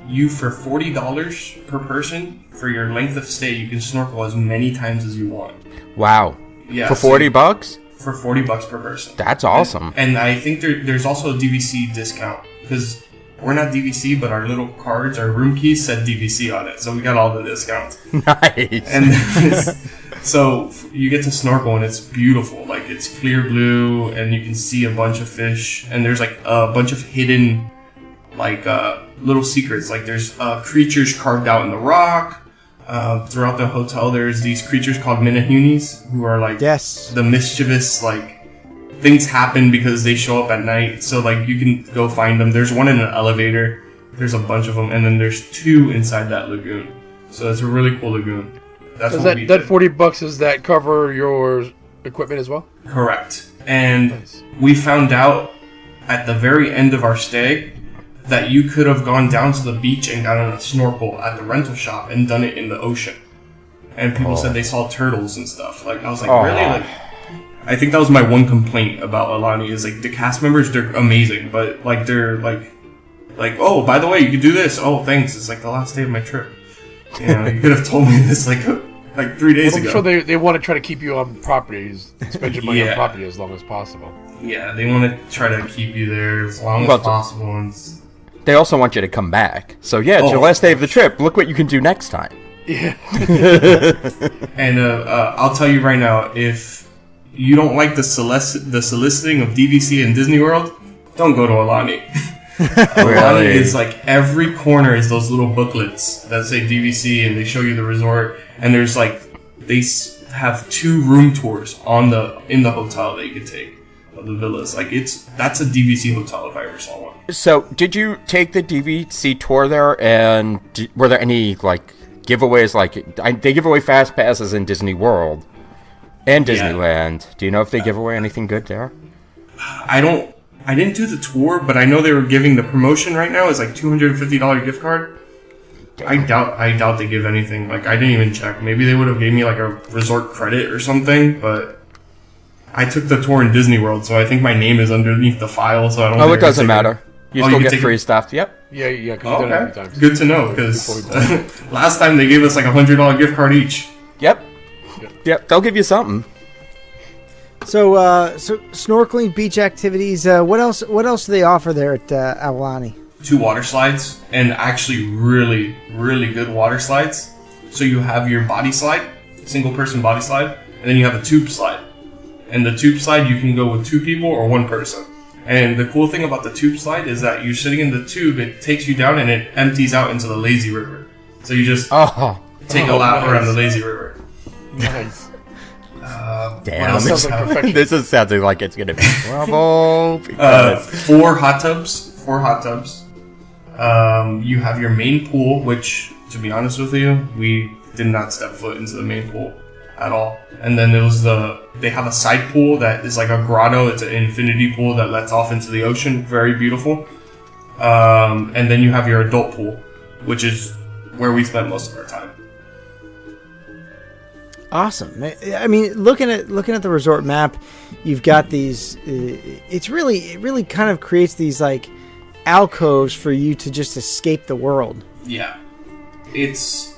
S6: You for $40 per person for your length of stay, you can snorkel as many times as you want.
S5: Wow.
S6: Yeah.
S5: For $40?
S6: For $40 per person.
S5: That's awesome.
S6: And I think there's also a DVC discount because we're not DVC, but our little cards, our room keys said DVC on it, so we got all the discounts.
S5: Nice.
S6: And so you get to snorkel, and it's beautiful. Like, it's clear blue, and you can see a bunch of fish, and there's like a bunch of hidden, like little secrets. Like there's creatures carved out in the rock. Throughout the hotel, there's these creatures called Minahunis, who are like the mischievous, like, things happen because they show up at night. So like you can go find them. There's one in an elevator. There's a bunch of them, and then there's 2 inside that lagoon. So it's a really cool lagoon. That's
S2: does
S6: what we
S2: that
S6: did.
S2: $40, does that cover your equipment as well?
S6: Correct. And we found out at the very end of our stay that you could have gone down to the beach and gotten a snorkel at the rental shop and done it in the ocean. And people said they saw turtles and stuff. Like, I was like, really? Like, I think that was my one complaint about Aulani is like the cast members, they're amazing, but like they're like, oh, by the way, you can do this. Oh, thanks. It's like the last day of my trip. You know, you could have told me this like 3 days ago.
S2: I'm sure they want to try to keep you on properties, spend your money on property as long as possible.
S6: Yeah, they want to try to keep you there as long as possible. And
S5: they also want you to come back. So yeah, it's your last day of the trip. Look what you can do next time.
S2: Yeah.
S6: And I'll tell you right now, if you don't like the soliciting of DVC in Disney World, don't go to Aulani. Aulani is like every corner is those little booklets that say DVC, and they show you the resort, and there's like they have 2 room tours in the hotel that you could take of the villas. Like that's a DVC hotel if I ever saw one.
S5: So, did you take the DVC tour there, and were there any, like, giveaways? Like, they give away fast passes in Disney World and Disneyland. Do you know if they give away anything good there?
S6: I didn't do the tour, but I know they were giving the promotion right now is like $250 gift card. Damn. I doubt they give anything. Like, I didn't even check. Maybe they would have gave me like a resort credit or something, but I took the tour in Disney World, so I think my name is underneath the file, so I don't.
S5: Oh, it doesn't matter. You still get free stuff. Yep.
S2: Yeah. Cause you've done it a few times.
S6: Good to know, because last time they gave us like $100 gift card each.
S5: Yep. They'll give you something.
S4: So snorkeling, beach activities. What else do they offer there at Aulani?
S6: 2 water slides, and actually really, really good water slides. So you have your body slide, single person body slide, and then you have a tube slide. And the tube slide, you can go with 2 people or 1 person. And the cool thing about the tube slide is that you're sitting in the tube, it takes you down and it empties out into the lazy river. So you just take a lap around the lazy river.
S2: Nice.
S5: Damn,
S2: sounds like perfection.
S5: this is sounding like it's gonna be trouble.
S6: 4 hot tubs. 4 hot tubs. You have your main pool, which, to be honest with you, we did not step foot into the main pool at all. And then they have a side pool that is like a grotto. It's an infinity pool that lets off into the ocean. Very beautiful. And then you have your adult pool, which is where we spent most of our time.
S4: Awesome. I mean, looking at the resort map, you've got these. It really kind of creates these like alcoves for you to just escape the world.
S6: Yeah, it's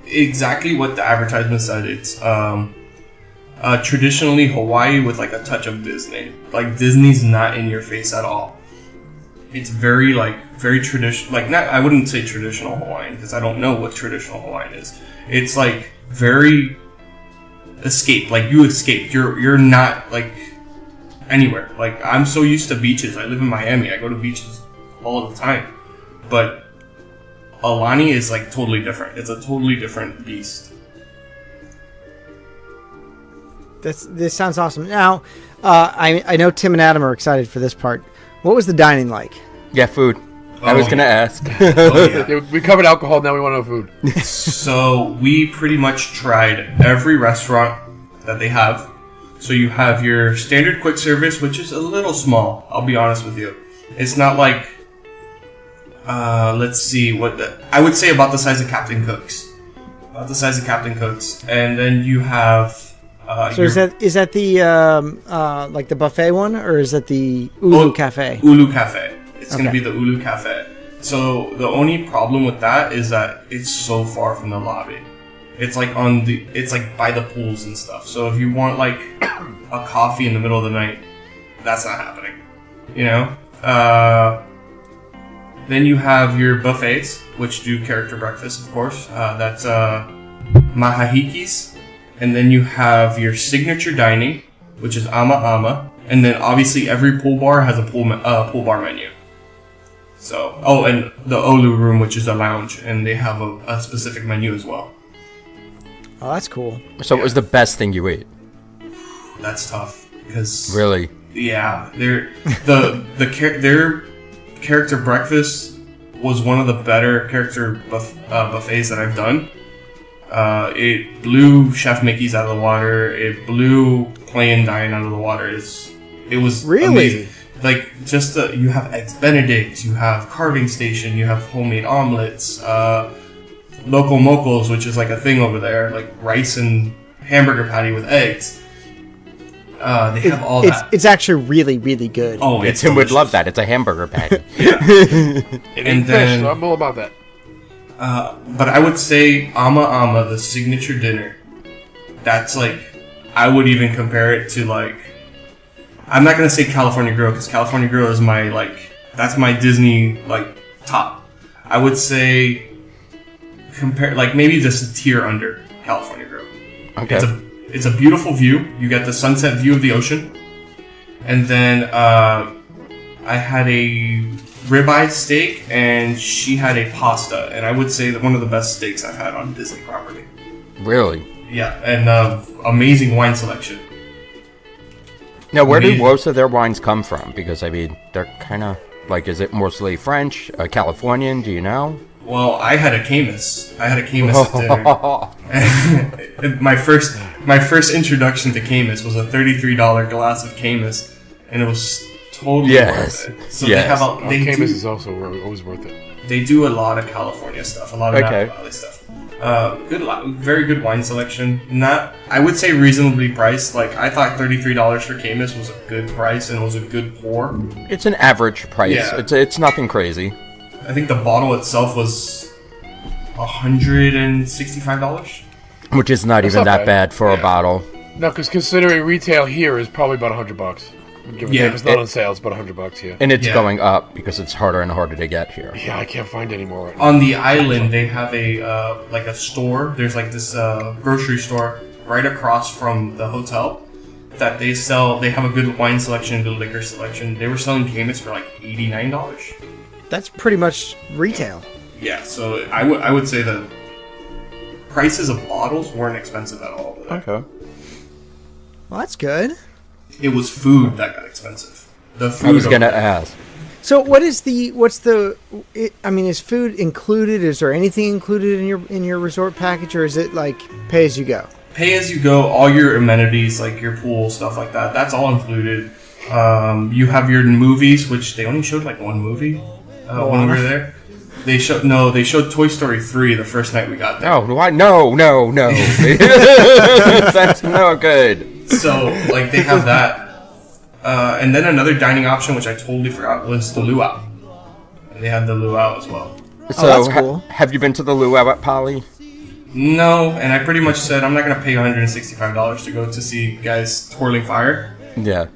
S6: exactly what the advertisement said. It's traditionally Hawaii with like a touch of Disney. Like, Disney's not in your face at all. It's very traditional. Like, not, I wouldn't say traditional Hawaiian, because I don't know what traditional Hawaiian is. It's like very escape. Like, you escape. You're not like anywhere. Like, I'm so used to beaches. I live in Miami. I go to beaches all the time. But Aulani is like totally different. It's a totally different beast.
S4: This sounds awesome. Now, I know Tim and Adam are excited for this part. What was the dining like?
S5: Yeah, food. I was gonna ask.
S2: Yeah, we covered alcohol. Now we want to know food.
S6: So we pretty much tried every restaurant that they have. So you have your standard quick service, which is a little small. I'll be honest with you. It's not like, let's see, I would say about the size of Captain Cook's. About the size of Captain Cook's. And then you have...
S4: so is that the like the buffet one, or is that the Ulu Cafe?
S6: Ulu Cafe. It's going to be the Ulu Cafe. So the only problem with that is that it's so far from the lobby. It's like it's like by the pools and stuff. So if you want like a coffee in the middle of the night, that's not happening. You know? Then you have your buffets, which do character breakfast, of course. That's mahahikis. And then you have your signature dining, which is ama. And then obviously every pool bar has a pool bar menu. So, and the Olu room, which is a lounge, and they have a specific menu as well.
S4: Oh, that's cool.
S5: So it was the best thing you ate?
S6: That's tough, because...
S5: Really?
S6: Yeah, their character breakfast was one of the better character buffets that I've done. It blew Chef Mickey's out of the water. It blew Play and Dine out of the water. It was
S4: really
S6: amazing. Like, just you have eggs Benedict, you have carving station, you have homemade omelets, loco mocos, which is like a thing over there, like rice and hamburger patty with eggs. They have all that.
S4: It's actually really, really good.
S6: Oh, it's
S5: Tim would love that. It's a hamburger patty.
S2: And then I'm all about that.
S6: But I would say ama, the signature dinner. That's like, I would even compare it to like, I'm not gonna say California Grill, because California Grill is my that's my Disney top. I would say compare maybe just a tier under California Grill.
S5: Okay.
S6: It's a beautiful view. You get the sunset view of the ocean, and then I had a ribeye steak, and she had a pasta, and I would say that one of the best steaks I've had on Disney property.
S5: Really?
S6: Yeah, and amazing wine selection.
S5: Now, where do most of their wines come from? Because, I mean, they're kind of, like, is it mostly French, Californian, do you know?
S6: Well, I had a Camus. at dinner. my first introduction to Camus was a $33 glass of Camus, and it was totally worth it. So
S2: Camus is also always worth it.
S6: They do a lot of California stuff, a lot of Napa Valley stuff. Very good wine selection. Not, I would say, reasonably priced. Like, I thought $33 for Camus was a good price, and it was a good pour.
S5: It's an average price.
S6: Yeah.
S5: It's nothing crazy.
S6: I think the bottle itself was $165,
S5: which is not even that bad for a bottle.
S2: No, because considering retail here is probably about $100. It's not on sale. It's about $100. Yeah,
S5: and it's going up because it's harder and harder to get here.
S2: Yeah, I can't find any more. Right
S6: on the island, they have a a store. There's like this grocery store right across from the hotel that they sell. They have a good wine selection, good liquor selection. They were selling Camus for like $89.
S4: That's pretty much retail.
S6: Yeah, so I would say the prices of bottles weren't expensive at all.
S5: Okay.
S4: Well, that's good.
S6: It was food that got expensive. The food.
S5: I was gonna ask.
S4: So is food included? Is there anything included in your resort package, or is it like pay as you go?
S6: Pay as you go. All your amenities, like your pool, stuff like that, that's all included. You have your movies, which they only showed like one movie when we were there. They showed Toy Story 3 the first night we got there.
S5: Oh, why? No. That's no good.
S6: So, like, they have that. And then another dining option, which I totally forgot, was the luau. And they had the luau as well.
S5: So,
S4: that's cool.
S5: Have you been to the luau at Poly?
S6: No, and I pretty much said I'm not going to pay $165 to go to see guys twirling fire.
S5: Yeah.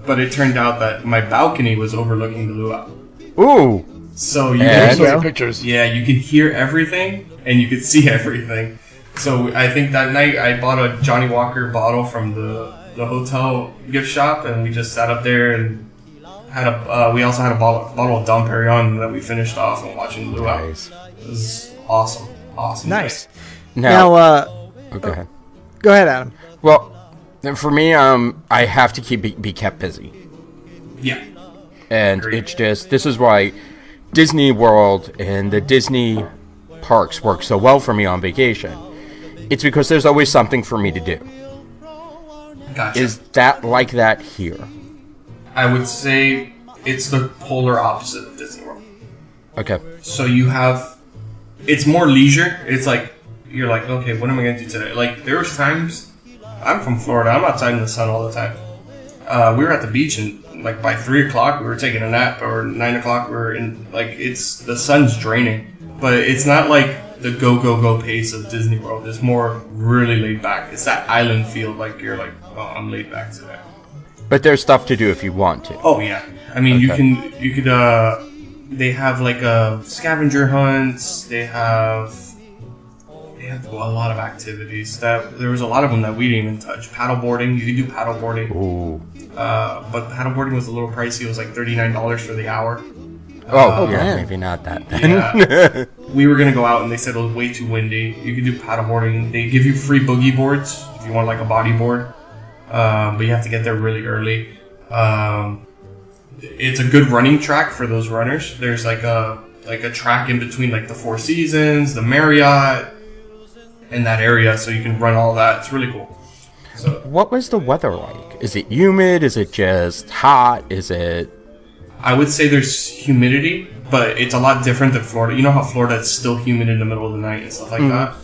S6: But it turned out that my balcony was overlooking the luau.
S5: Ooh.
S6: So you
S2: can see pictures.
S6: Yeah, you could hear everything and you could see everything. So I think that night I bought a Johnny Walker bottle from the hotel gift shop, and we just sat up there and had we also had a bottle of Dom Perignon that we finished off and watching the luau.
S5: Nice.
S6: It was awesome.
S4: Nice.
S6: Day.
S4: Now,
S5: go ahead.
S4: Go ahead, Adam.
S5: Well, for me, I have to be kept busy.
S6: Yeah.
S5: And
S6: Agreed.
S5: it's just, this is why Disney World and the Disney parks work so well for me on vacation. It's because there's always something for me to do.
S6: Gotcha.
S5: Is that like that here?
S6: I would say it's the polar opposite of Disney World.
S5: Okay.
S6: So you have, it's more leisure. It's like, you're like, okay, what am I going to do today? Like, there was times, I'm from Florida, I'm outside in the sun all the time. We were at the beach, and like by 3 o'clock we were taking a nap, or 9 o'clock we were in, like, the sun's draining. But it's not like the go pace of Disney World. It's more really laid back. It's that island feel, like you're like, oh, I'm laid back today.
S5: But there's stuff to do if you want to.
S6: Oh yeah, I mean, you could they have like scavenger hunts. They have a lot of activities. There was a lot of them that we didn't even touch. Paddleboarding, you could do paddleboarding.
S5: Ooh.
S6: But paddleboarding was a little pricey. It was like $39 for the hour.
S5: Yeah, maybe not that then.
S6: Yeah. We were gonna go out and they said it was way too windy. You could do paddleboarding. They give you free boogie boards if you want like a bodyboard, but you have to get there really early. It's a good running track for those runners. There's like a track in between like the Four Seasons, the Marriott, in that area, so you can run all that. It's really cool. So,
S5: what was the weather like? Is it humid? Is it just hot? Is it...
S6: I would say there's humidity, but it's a lot different than Florida. You know how Florida is still humid in the middle of the night and stuff like that?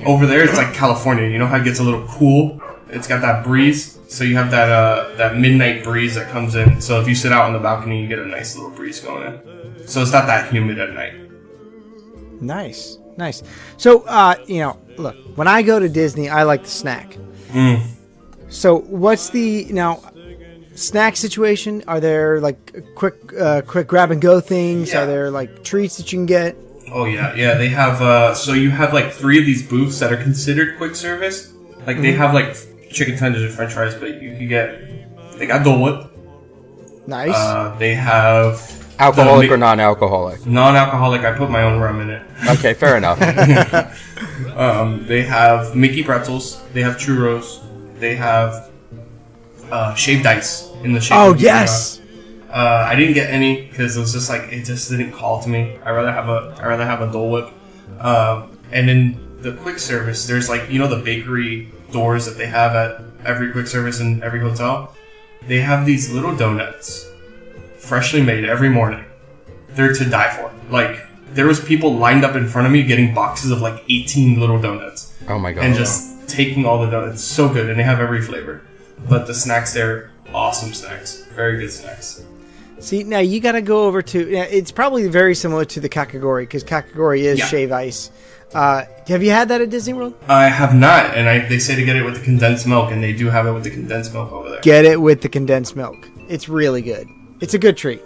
S6: Over there, it's like California. You know how it gets a little cool? It's got that breeze. So you have that midnight breeze that comes in. So if you sit out on the balcony, you get a nice little breeze going in. So it's not that humid at night.
S4: Nice. So, look, when I go to Disney, I like to snack. So what's the snack situation? Are there like quick grab and go things?
S6: Yeah.
S4: Are there like treats that you can get?
S6: Oh yeah. They have so you have like 3 of these booths that are considered quick service. Like they have like chicken tenders and French fries, but they got Dole Whip.
S4: Nice.
S6: They have
S5: alcoholic or non-alcoholic?
S6: Non-alcoholic. I put my own rum in it.
S5: Okay, fair enough.
S6: They have Mickey pretzels. They have churros. They have shaved ice in the shape.
S4: Oh,
S6: of
S4: yes.
S6: I didn't get any because it was just like it just didn't call to me. I rather have a Dole Whip. And then the quick service, there's like the bakery doors that they have at every quick service in every hotel. They have these little donuts, freshly made every morning. They're to die for. Like there was people lined up in front of me getting boxes of like 18 little donuts.
S5: Oh my god!
S6: And just taking all the donuts, so good, and they have every flavor. But the snacks there, awesome snacks, very good snacks.
S4: See, now you got to go over to. It's probably very similar to the kakagori because kakagori is shave ice. Have you had that at Disney World?
S6: I have not, and they say to get it with the condensed milk, and they do have it with the condensed milk over there.
S4: Get it with the condensed milk. It's really good. It's a good treat.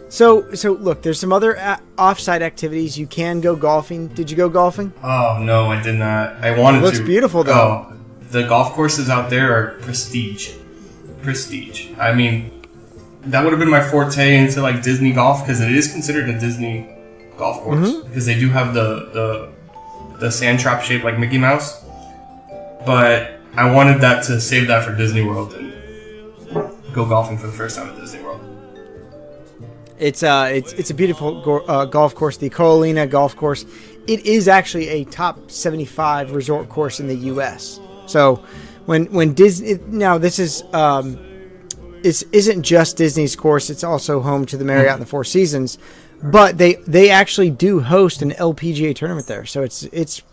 S4: So look, there's some other off-site activities. You can go golfing. Did you go golfing?
S6: Oh no, I did not. I wanted to.
S4: It looks beautiful though.
S6: Oh, the golf courses out there are prestige. I mean, that would have been my forte into like Disney golf because it is considered a Disney golf course because they do have the sand trap shape like Mickey Mouse. But I wanted that to save that for Disney World and go golfing for the first time at Disney World.
S4: It's a beautiful golf course, the Aulani golf course. It is actually a top 75 resort course in the U.S. So when Disney now this is isn't just Disney's course. It's also home to the Marriott and the Four Seasons, but they actually do host an LPGA tournament there. So it's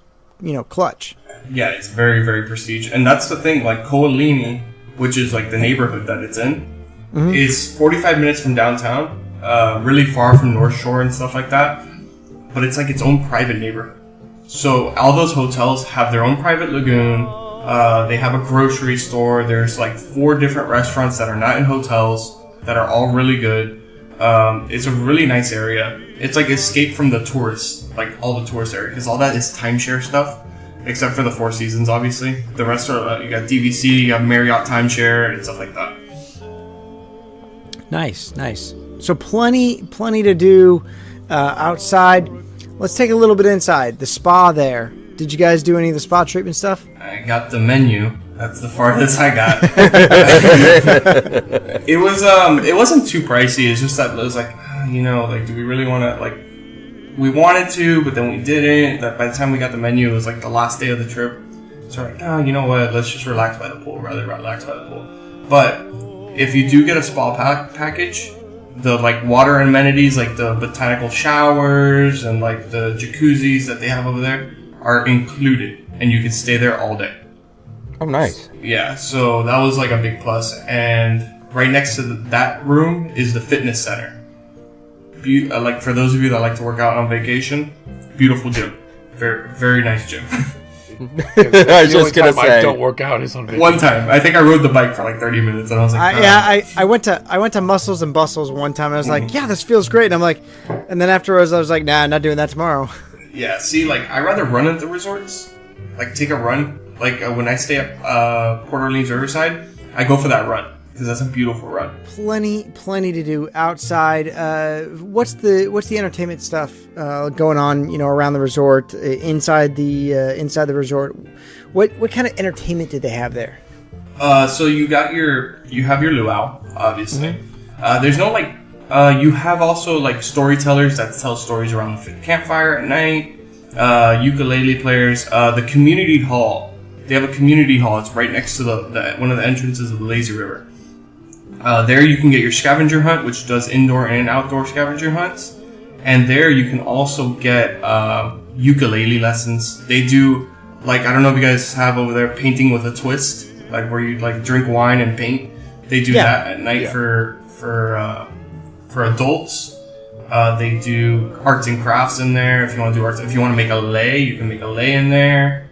S4: clutch.
S6: Yeah, it's very, very prestige. And that's the thing, like Aulani, which is like the neighborhood that it's in, is 45 minutes from downtown, really far from North Shore and stuff like that. But it's like its own private neighborhood. So all those hotels have their own private lagoon. They have a grocery store. There's like 4 different restaurants that are not in hotels that are all really good. It's a really nice area. It's like escape from the tourists, like all the tourist area, because all that is timeshare stuff, except for the Four Seasons, obviously. The rest are, you got DVC, you have Marriott timeshare, and stuff like that.
S4: Nice. So plenty to do outside. Let's take a little bit inside. The spa there. Did you guys do any of the spa treatment stuff?
S6: I got the menu. That's the farthest I got. It wasn't too pricey. It's just that it was like, do we really want to, like, we wanted to, but then we didn't. That by the time we got the menu, it was like the last day of the trip. So we're like, you know what? Let's just relax by the pool. But if you do get a spa package, the like water amenities, like the botanical showers and like the jacuzzis that they have over there are included, and you can stay there all day.
S5: Oh, nice.
S6: Yeah, so that was like a big plus. And right next to that room is the fitness center. Like for those of you that like to work out on vacation, beautiful gym. Very, very nice gym.
S5: I was just gonna say,
S2: I don't work out is on vacation.
S6: One time, I think I rode the bike for like 30 minutes, and I was like,
S4: I went to Muscles and Bustles one time, and I was like, yeah, this feels great. And I'm like, and then afterwards, I was like, nah, I'm not doing that tomorrow.
S6: Yeah, see, like I rather run at the resorts, like take a run. Like when I stay at Port Orleans Riverside, I go for that run because that's a beautiful run.
S4: Plenty to do outside. What's the entertainment stuff going on? Around the resort, inside the resort. What kind of entertainment did they have there?
S6: So you have your luau, obviously. There's no like. You have also like storytellers that tell stories around the campfire at night. Ukulele players. The community hall. They have a community hall. It's right next to the one of the entrances of the lazy river. There you can get your scavenger hunt, which does indoor and outdoor scavenger hunts. And there you can also get ukulele lessons. They do, like, I don't know if you guys have over there painting with a twist, like where you like drink wine and paint. They do that at night for adults. They do arts and crafts in there. If you want to do arts, if you want to make a lei, you can make a lei in there.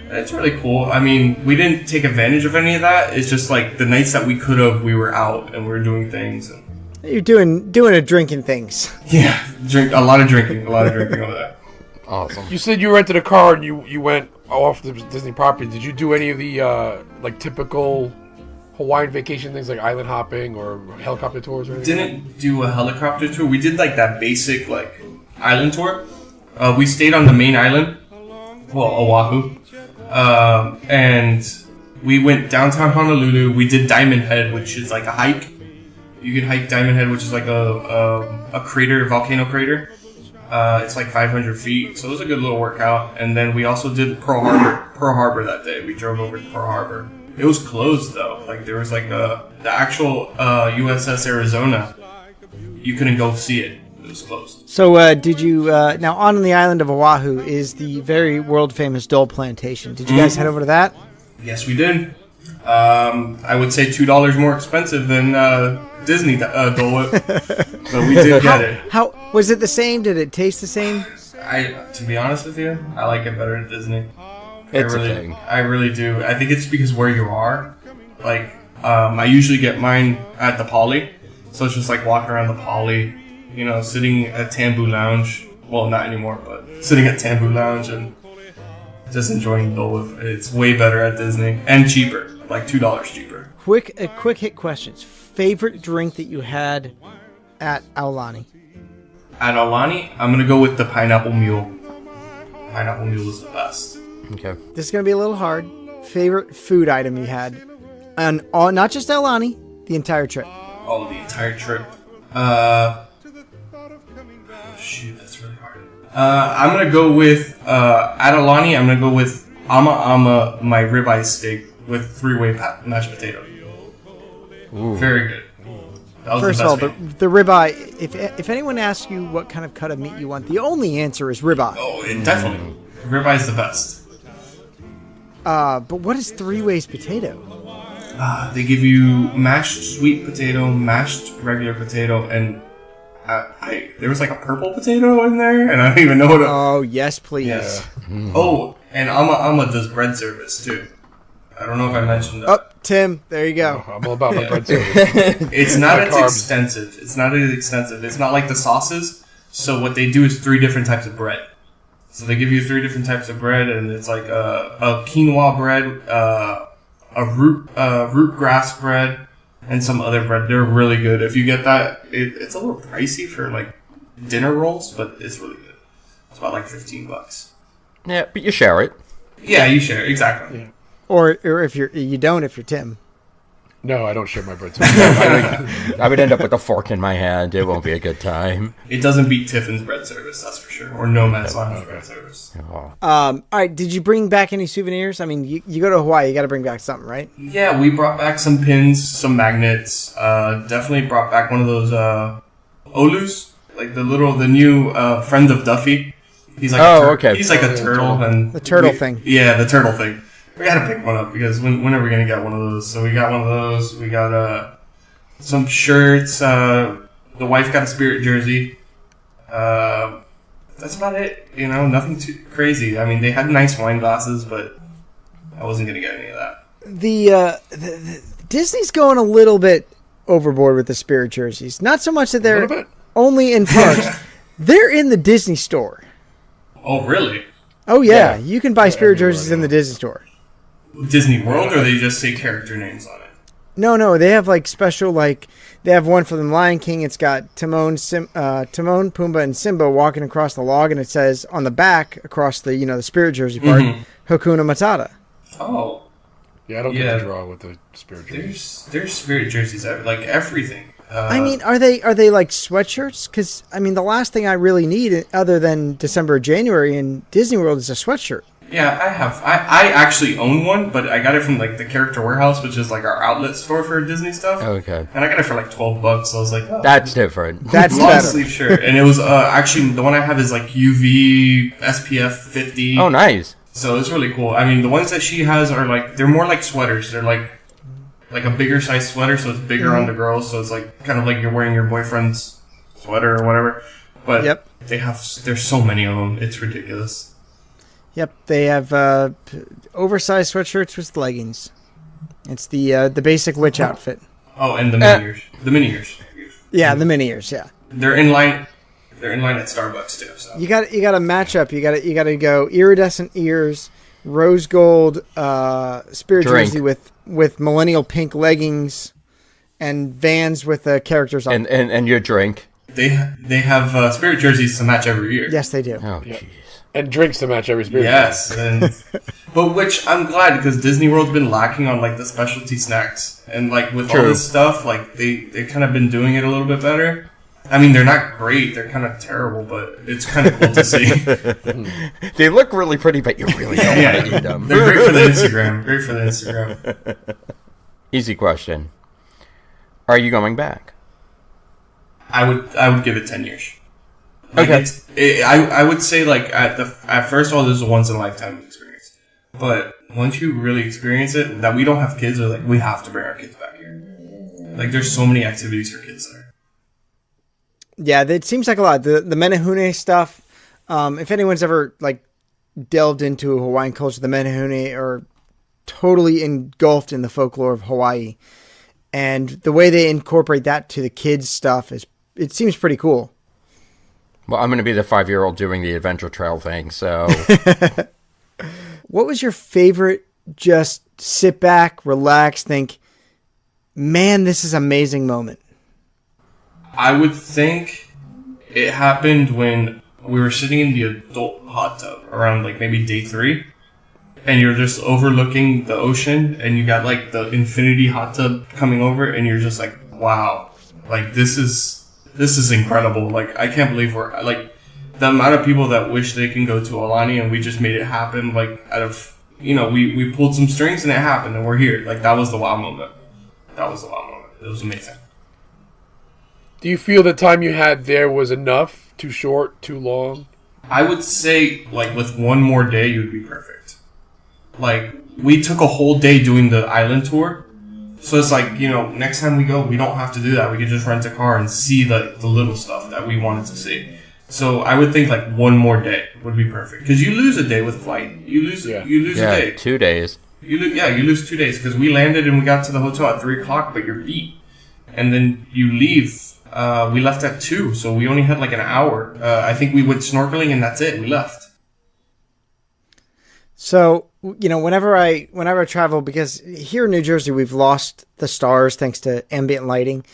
S6: It's really cool. I mean, we didn't take advantage of any of that. It's just like the nights that we could have, we were out and we were doing things. And
S4: you're doing a drinking things.
S6: Yeah, a lot of drinking over there.
S5: Awesome.
S2: You said you rented a car and you went off the Disney property. Did you do any of the like typical Hawaiian vacation things like island hopping or helicopter tours or anything?
S6: Didn't do a helicopter tour. We did like that basic like island tour. We stayed on the main island, well, Oahu, and we went downtown Honolulu. We did Diamond Head, which is like a hike. You can hike Diamond Head, which is like a crater, volcano crater. It's like 500 feet, so it was a good little workout. And then we also did Pearl Harbor that day. We drove over to Pearl Harbor. It was closed though. Like there was like the actual USS Arizona. You couldn't go see it. It was closed.
S4: So did you, now on the island of Oahu is the very world famous Dole Plantation. Did you guys head over to that?
S6: Yes, we did. I would say $2 more expensive than Disney Dole Whip, but we did get it.
S4: How was it the same? Did it taste the same?
S6: To be honest with you, I like it better at Disney.
S5: It's a thing.
S6: I really do. I think it's because where you are. Like, I usually get mine at the Poly, so it's just like walking around the Poly, you know, sitting at Tambu Lounge. Well, not anymore, but sitting at Tambu Lounge and just enjoying Dole Whip. It's way better at Disney and cheaper, like $2 cheaper.
S4: Quick hit questions. Favorite drink that you had at Aulani?
S6: At Aulani, I'm gonna go with the Pineapple Mule. Pineapple Mule is the best.
S5: Okay.
S4: This is gonna be a little hard. Favorite food item you had, and not just Aulani, the entire trip.
S6: Oh, the entire trip. Shoot, that's really hard. I'm gonna go with at Aulani. I'm gonna go with ama my ribeye steak with 3-way mashed potato.
S5: Ooh.
S6: Very good. That was
S4: First
S6: the
S4: of all,
S6: best
S4: the ribeye. If anyone asks you what kind of cut of meat you want, the only answer is ribeye.
S6: Oh, definitely. Ribeye is the best.
S4: But what is 3-ways potato?
S6: They give you mashed sweet potato, mashed regular potato, and there was like a purple potato in there, and I don't even know what.
S4: Oh yes, please.
S6: Yes. Oh, and ama does bread service too. I don't know if I mentioned that.
S4: Oh, Tim, there you go.
S2: I'm all about my bread service.
S6: It's not as
S2: carbs.
S6: extensive. It's not as extensive. It's not like the sauces. So what they do is 3 different types of bread. So they give you 3 different types of bread, and it's like a quinoa bread, a root grass bread, and some other bread. They're really good. If you get that, it's a little pricey for like dinner rolls, but it's really good. It's about like $15.
S5: Yeah, but you share it.
S6: Yeah, you share exactly.
S2: Yeah.
S4: Or if you don't, if you're Tim.
S2: No, I don't share my bread service.
S5: I would end up with a fork in my hand. It won't be a good time.
S6: It doesn't beat Tiffin's bread service, that's for sure, or Nomad's Lounge bread service.
S5: Oh.
S4: All right. Did you bring back any souvenirs? I mean, you go to Hawaii, you got to bring back something, right?
S6: Yeah, we brought back some pins, some magnets. Definitely brought back one of those Olus, like the new friend of Duffy. He's like
S5: okay.
S6: He's like a turtle, and
S4: The turtle thing.
S6: Yeah, the turtle thing. We gotta pick one up because when are we gonna get one of those? So we got one of those. We got some shirts. The wife got a Spirit jersey. That's about it. You know, nothing too crazy. I mean, they had nice wine glasses, but I wasn't gonna get any of that.
S4: The Disney's going a little bit overboard with the Spirit jerseys. Not so much that they're only in parks. They're in the Disney store.
S6: Oh, really?
S4: Oh yeah, you can buy Spirit jerseys in the Disney store.
S6: Disney World, or they just say character names on it?
S4: No, they have like special, like they have one for the Lion King. It's got Timon, Pumbaa, and Simba walking across the log, and it says on the back across the the Spirit jersey part, Hakuna Matata.
S6: Oh,
S2: Yeah, I don't get the draw with the Spirit jerseys.
S6: there's Spirit jerseys, like everything.
S4: I mean, are they like sweatshirts? Because I mean, the last thing I really need, other than December or January in Disney World, is a sweatshirt.
S6: Yeah, I have. I actually own one, but I got it from like the Character Warehouse, which is like our outlet store for Disney stuff.
S5: Okay.
S6: And I got it for like $12. So I was like, oh,
S5: That's different.
S4: That's
S6: long
S4: better.
S6: sleeve shirt, and it was actually the one I have is like UV SPF 50.
S5: Oh, nice.
S6: So it's really cool. I mean, the ones that she has are like they're more like sweaters. They're like a bigger size sweater, so it's bigger on the girls. So it's like kind of like you're wearing your boyfriend's sweater or whatever. But there's so many of them. It's ridiculous.
S4: Yep, they have oversized sweatshirts with leggings. It's the basic witch outfit.
S6: Oh, and the mini ears. The mini ears.
S4: Yeah, the mini ears. Yeah,
S6: They're in line. They're in line at Starbucks too. So
S4: you got to match up. You got to go iridescent ears, rose gold Spirit
S5: Drink.
S4: jersey with millennial pink leggings, and Vans with characters on.
S5: And your drink.
S6: They have spirit jerseys to match every year.
S4: Yes, they do.
S5: Oh,
S2: Yeah.
S5: jeez.
S2: And drinks to match every spirit.
S6: Yes, but which I'm glad because Disney World's been lacking on like the specialty snacks and like with all this stuff, like they kind of been doing it a little bit better. I mean, they're not great; they're kind of terrible, but it's kind of cool to see.
S5: They look really pretty, but you really don't want to eat them.
S6: They're great for the Instagram. Great for the Instagram.
S5: Easy question. Are you going back?
S6: I would give it 10 years. Like
S5: Okay.
S6: I would say like at first of all, this is a once in a lifetime experience. But once you really experience it, that we don't have kids, or like we have to bring our kids back here. Like there's so many activities for kids there.
S4: Yeah, it seems like a lot. The Menehune stuff. If anyone's ever like delved into Hawaiian culture, the Menehune are totally engulfed in the folklore of Hawaii, and the way they incorporate that to the kids stuff it seems pretty cool.
S5: Well, I'm going to be the 5-year-old doing the adventure trail thing, so...
S4: What was your favorite, just sit back, relax, think, man, this is an amazing moment?
S6: I would think it happened when we were sitting in the adult hot tub around like maybe day 3, and you're just overlooking the ocean, and you got like the infinity hot tub coming over, and you're just like, wow, like this is incredible. Like I can't believe we're like the amount of people that wish they can go to Aulani, and we just made it happen. Like out of we pulled some strings and it happened, and we're here. Like that was the wow moment. That was the wow moment. It was amazing.
S2: Do you feel the time you had there was enough? Too short? Too long?
S6: I would say like with one more day, you'd be perfect. Like we took a whole day doing the island tour. So it's like, next time we go, we don't have to do that. We can just rent a car and see the little stuff that we wanted to see. So I would think like one more day would be perfect. Because you lose a day with flight. You lose a day.
S5: 2 days.
S6: You lose 2 days. Because we landed and we got to the hotel at 3 o'clock, but you're beat. And then you leave. We left at 2, so we only had like an hour. I think we went snorkeling and that's it. We left.
S4: So, whenever I travel, because here in New Jersey we've lost the stars thanks to ambient lighting.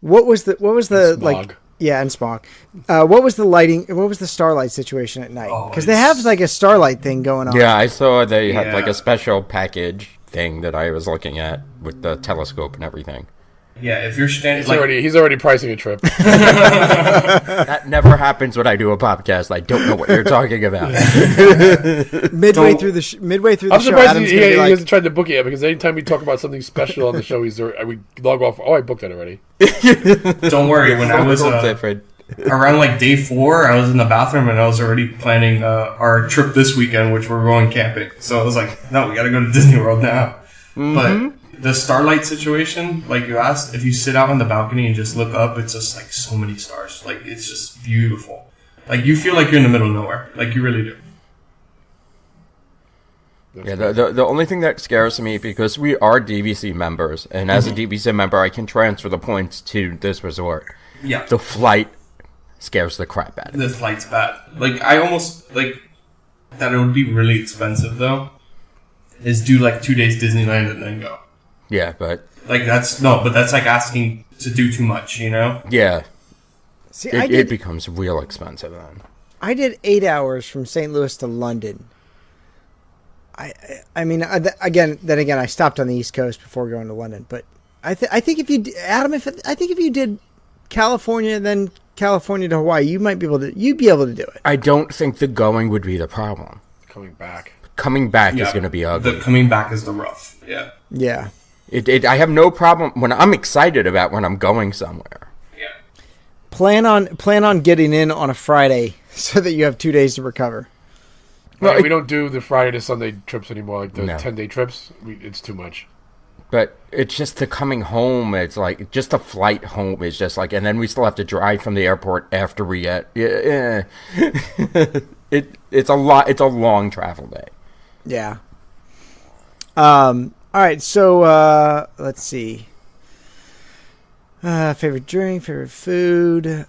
S4: What was the
S2: Smog.
S4: like? Yeah, and smog. What was the lighting? What was the starlight situation at night? Because they have like a starlight thing going on.
S5: Yeah, I saw they had like a special package thing that I was looking at with the telescope and everything.
S6: Yeah, if you're standing...
S2: He's already pricing a trip.
S5: That never happens when I do a podcast. I don't know what you're talking about.
S4: midway through the show,
S2: I'm surprised
S4: Adam's
S2: he
S4: gonna be like,
S2: hasn't tried to book it yet, because anytime we talk about something special on the show, we log off. Oh, I booked that already.
S6: Don't worry, when I was...
S5: different.
S6: Around like day 4, I was in the bathroom and I was already planning our trip this weekend, which we're going camping. So I was like, no, we gotta go to Disney World now. Mm-hmm. But the starlight situation, like you asked, if you sit out on the balcony and just look up, it's just like so many stars. Like it's just beautiful. Like you feel like you're in the middle of nowhere. Like you really do.
S5: Yeah, the only thing that scares me, because we are DVC members, and as a DVC member, I can transfer the points to this resort.
S6: Yeah.
S5: The flight scares the crap out of me.
S6: The flight's bad. Like I almost like that it would be really expensive though. Is do like 2 days Disneyland and then go.
S5: Yeah, but
S6: like that's like asking to do too much,
S5: Yeah.
S4: See,
S5: It becomes real expensive then.
S4: I did 8 hours from St. Louis to London. I mean, again, I stopped on the East Coast before going to London. But I think if you, Adam, if you did California, then California to Hawaii, you'd be able to do it.
S5: I don't think the going would be the problem.
S2: Coming back
S5: is going to be ugly.
S6: The coming back is the rough. Yeah.
S4: Yeah.
S5: I have no problem when I'm excited about when I'm going somewhere.
S6: Yeah.
S4: Plan on getting in on a Friday so that you have 2 days to recover.
S2: Well, we don't do the Friday to Sunday trips anymore, like the
S5: No.
S2: 10-day trips. It's too much.
S5: But it's just the coming home. It's like just the flight home is just like, and then we still have to drive from the airport after we get. Yeah. It's a lot. It's a long travel day.
S4: Yeah. All right. So let's see. Favorite drink, favorite food.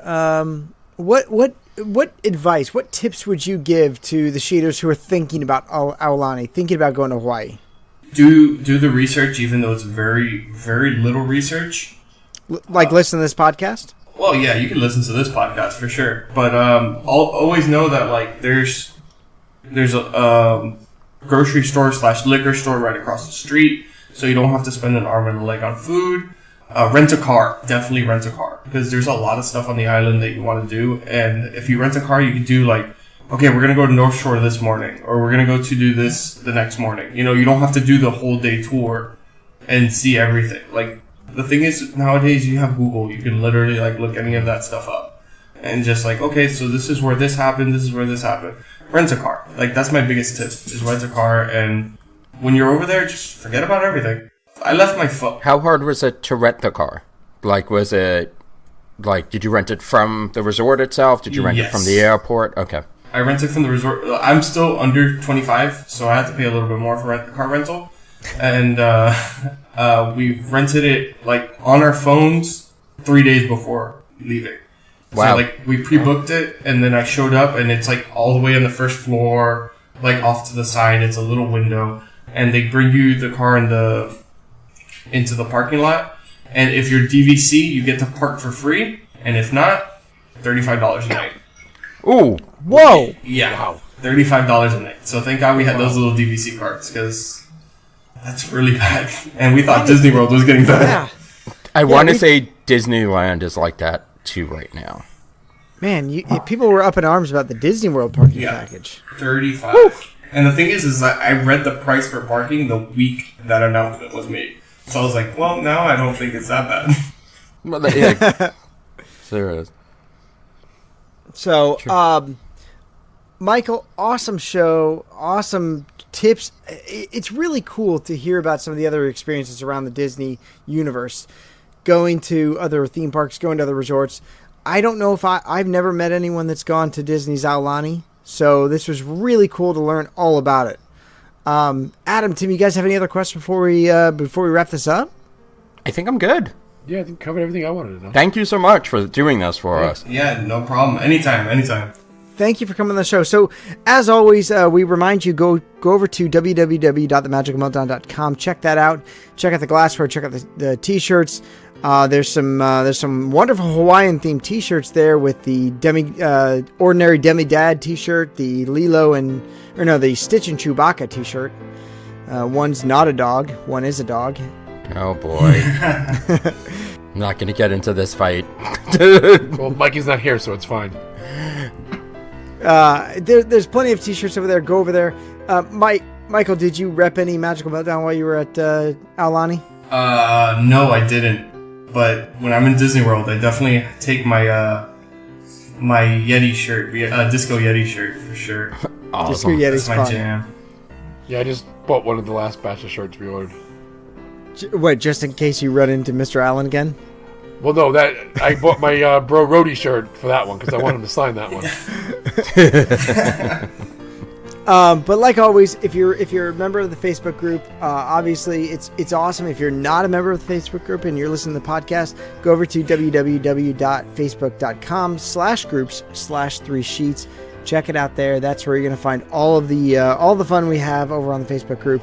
S4: What advice, what tips would you give to the Sheeters who are thinking about Aulani, thinking about going to Hawaii?
S6: Do the research, even though it's very, very little research.
S4: Like listen to this podcast?
S6: Well, yeah, you can listen to this podcast for sure, but always know that like there's a grocery store / liquor store right across the street, so you don't have to spend an arm and a leg on food. Rent a car, definitely rent a car, because there's a lot of stuff on the island that you want to do, and if you rent a car, you can do like, okay, we're gonna go to North Shore this morning, or we're gonna go to do this the next morning. You know, you don't have to do the whole day tour and see everything. Like, the thing is, nowadays you have Google. You can literally like look any of that stuff up and just like, okay, so this is where this happened. This is where this happened. Rent a car. Like, that's my biggest tip, is rent a car. And when you're over there, just forget about everything. I left my phone.
S5: How hard was it to rent the car? Like, was it like, did you rent it from the resort itself? Did you rent it from the airport? Okay.
S6: I rented from the resort. I'm still under 25, so I had to pay a little bit more for car rental. And we rented it like on our phones 3 days before leaving.
S5: Wow.
S6: So like we pre-booked it, and then I showed up, and it's like all the way on the first floor, like off to the side. It's a little window, and they bring you the car into the parking lot. And if you're DVC, you get to park for free, and if not, $35 a night.
S5: Ooh.
S4: Whoa!
S6: Yeah, wow. $35 a night. So thank God we had those little DVC cards, because that's really bad. And we thought Disney World was getting better.
S4: Yeah.
S5: I want to say Disneyland is like that too right now.
S4: Man, people were up in arms about the Disney World parking package.
S6: 35. Woo. And the thing is that I read the price for parking the week that announcement was made. So I was like, well, now I don't think it's that bad.
S5: Well, yeah. There it is.
S4: So, Michael, awesome show, awesome tips. It's really cool to hear about some of the other experiences around the Disney universe, going to other theme parks, going to other resorts. I don't know if I've never met anyone that's gone to Disney's Aulani, so this was really cool to learn all about it. Adam, Tim, you guys have any other questions before we wrap this up?
S5: I think I'm good.
S2: Yeah, I think covered everything I wanted to know.
S5: Thank you so much for doing this for us.
S6: Yeah, no problem. Anytime.
S4: Thank you for coming on the show. So, as always, we remind you, go over to www.themagicalmeltdown.com. Check that out. Check out the glassware. Check out the T-shirts. There's some wonderful Hawaiian themed T-shirts there with the ordinary Demi Dad T-shirt, the the Stitch and Chewbacca T-shirt. One's not a dog. One is a dog.
S5: Oh boy. I'm not going to get into this fight.
S2: Well, Mikey's not here, so it's fine.
S4: There's plenty of T-shirts over there. Go over there. Michael, did you rep any Magical Meltdown while you were at Aulani?
S6: No, I didn't. But when I'm in Disney World, I definitely take my my Yeti shirt, Disco Yeti shirt for sure.
S5: Awesome.
S4: Disco Yeti's
S6: That's my
S4: fun.
S6: jam.
S2: Yeah, I just bought one of the last batch of shirts we ordered.
S4: What, just in case you run into Mr. Allen again?
S2: Well, no, that I bought my Bro Roadie shirt for that one because I want him to sign that one.
S4: But like always, if you're a member of the Facebook group, obviously it's awesome. If you're not a member of the Facebook group and you're listening to the podcast, go over to www.facebook.com/groups/3sheets. Check it out there. That's where you're going to find all the fun we have over on the Facebook group.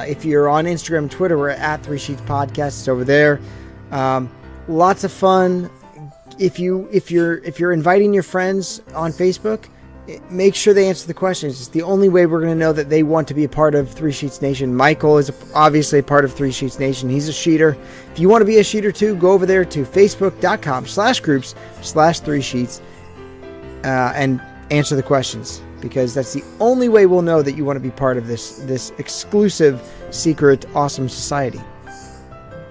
S4: If you're on Instagram, Twitter, we're at 3 Sheets Podcast. It's over there. Lots of fun. If you're inviting your friends on Facebook, make sure they answer the questions. It's the only way we're going to know that they want to be a part of 3 Sheets Nation. Michael is obviously a part of 3 Sheets Nation. He's a sheeter. If you want to be a sheeter too, go over there to facebook.com/groups/3sheets and answer the questions, because that's the only way we'll know that you want to be part of this exclusive, secret, awesome society.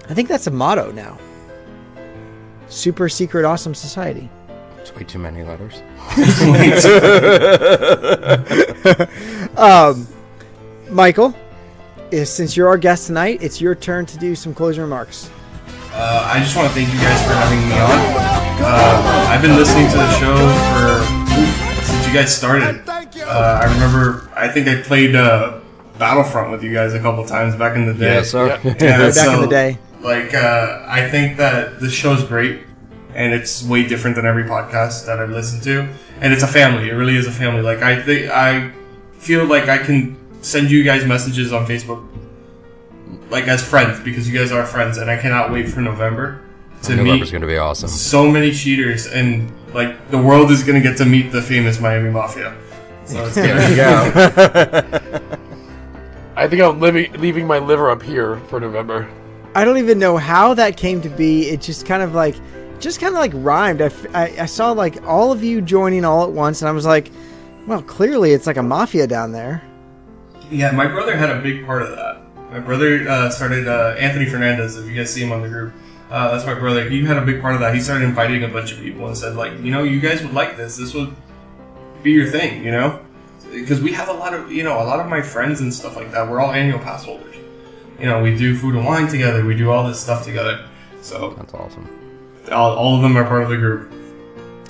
S4: I think that's a motto now. Super secret, awesome society.
S5: It's way too many letters.
S4: Michael, since you're our guest tonight, it's your turn to do some closing remarks.
S6: I just want to thank you guys for having me on. I've been listening to the show since you guys started. I remember, I think I played Battlefront with you guys a couple times back in the day.
S5: Yes, sir.
S6: Yeah,
S4: Back in the day.
S6: I think that this show's great, and it's way different than every podcast that I've listened to. And it's a family. It really is a family. I feel like I can send you guys messages on Facebook, like as friends, because you guys are friends, and I cannot wait for November to
S5: November's
S6: meet
S5: going to be awesome.
S6: so many cheaters, and like the world is going to get to meet the famous Miami Mafia. So it's
S5: There you go.
S2: I think I'm leaving my liver up here for November.
S4: I don't even know how that came to be. It just kind of like rhymed. I saw like all of you joining all at once, and I was like, well, clearly it's like a mafia down there.
S6: Yeah, my brother had a big part of that. My brother started Anthony Fernandez. If you guys see him on the group, that's my brother. He had a big part of that. He started inviting a bunch of people and said, like, you guys would like this. This would be your thing, because we have a lot of my friends and stuff like that. We're all annual pass holders. We do food and wine together. We do all this stuff together. So
S5: That's awesome.
S6: all of them are part of the group.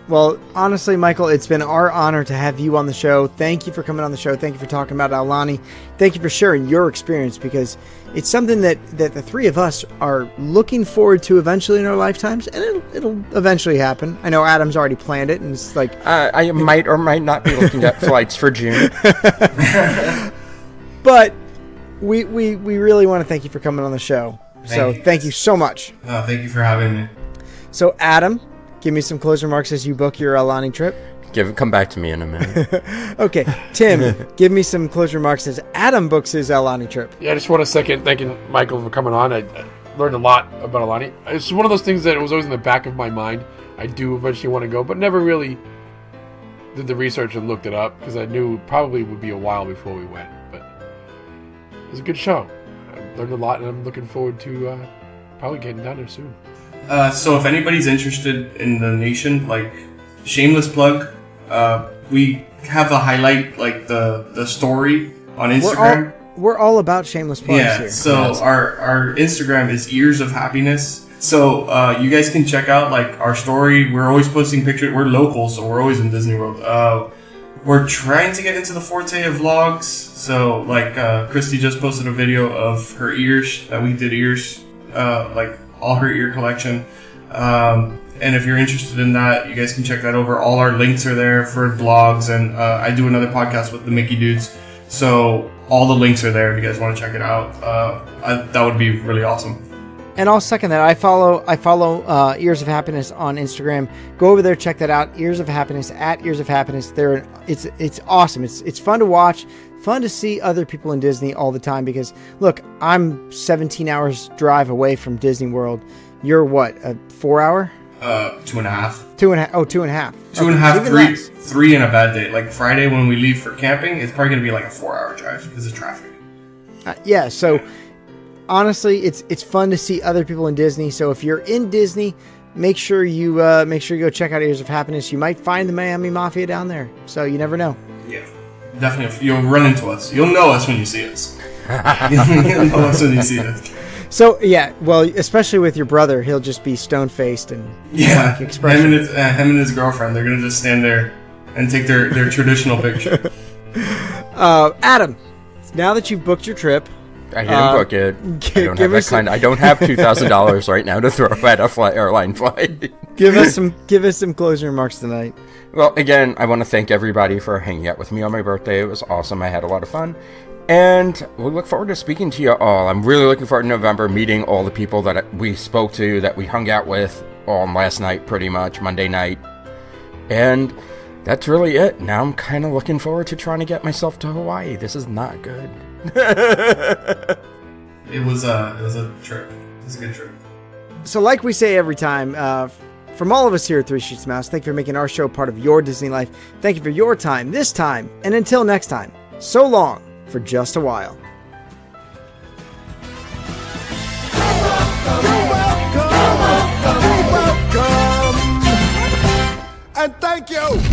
S4: Well, honestly, Michael, it's been our honor to have you on the show. Thank you for coming on the show. Thank you for talking about Aulani. Thank you for sharing your experience, because it's something that the three of us are looking forward to eventually in our lifetimes, and it'll eventually happen. I know Adam's already planned it, and it's like...
S5: I might or might not be looking at flights for June.
S4: But we really want to thank you for coming on the show. Thank you so much.
S6: Thank you for having me.
S4: So, Adam, give me some closing remarks as you book your Aulani trip.
S5: Come back to me in a minute.
S4: Okay, Tim, give me some closing remarks as Adam books his Aulani trip.
S2: Yeah, I just want to second thanking Michael for coming on. I learned a lot about Aulani. It's one of those things that was always in the back of my mind. I do eventually want to go, but never really did the research and looked it up, because I knew it probably would be a while before we went. But it was a good show. I learned a lot, and I'm looking forward to probably getting down there soon.
S6: So if anybody's interested in the nation, like, shameless plug, we have the highlight, like the story on Instagram.
S4: We're all about shameless plugs here.
S6: So our Instagram is Ears of Happiness. So you guys can check out like our story. We're always posting pictures. We're local, so we're always in Disney World. We're trying to get into the forte of vlogs. So like Christy just posted a video of her ears that we did ears, like all her ear collection. And if you're interested in that, you guys can check that over. All our links are there for vlogs, and I do another podcast with the Mickey Dudes. So all the links are there if you guys want to check it out. That would be really awesome.
S4: And I'll second that. I follow Ears of Happiness on Instagram. Go over there, check that out. Ears of Happiness at Ears of Happiness. It's awesome. It's fun to watch. Fun to see other people in Disney all the time, because look, I'm 17 hours drive away from Disney World. You're what, a 4 hour?
S6: 2.5.
S4: 2.5. Oh, 2.5.
S6: 2.5,
S4: Even less.
S6: 3 in a bad day. Like Friday when we leave for camping, it's probably gonna be like a 4-hour drive because of traffic.
S4: Yeah. So honestly, it's fun to see other people in Disney. So if you're in Disney, make sure you go check out Ears of Happiness. You might find the Miami Mafia down there. So you never know.
S6: Yeah, definitely. You'll run into us. You'll know us when you see us. You'll know us when you see us.
S4: So yeah, well, especially with your brother, he'll just be stone faced and
S6: Yeah,
S4: expression.
S6: him and his girlfriend, they're gonna just stand there and take their traditional picture.
S4: Adam, now that you've booked your trip,
S5: I didn't book it. I don't have $2,000 right now to throw at a airline flight.
S4: give us some closing remarks tonight.
S5: Well, again, I want to thank everybody for hanging out with me on my birthday. It was awesome. I had a lot of fun. And we look forward to speaking to you all. I'm really looking forward to November, meeting all the people that we spoke to, that we hung out with on last night, pretty much, Monday night. And that's really it. Now I'm kind of looking forward to trying to get myself to Hawaii. This is not good.
S6: It was a trip. It was a good trip.
S4: So like we say every time, from all of us here at Three Sheets Mouse, thank you for making our show part of your Disney life. Thank you for your time this time. And until next time, so long for just a while.
S3: And thank you.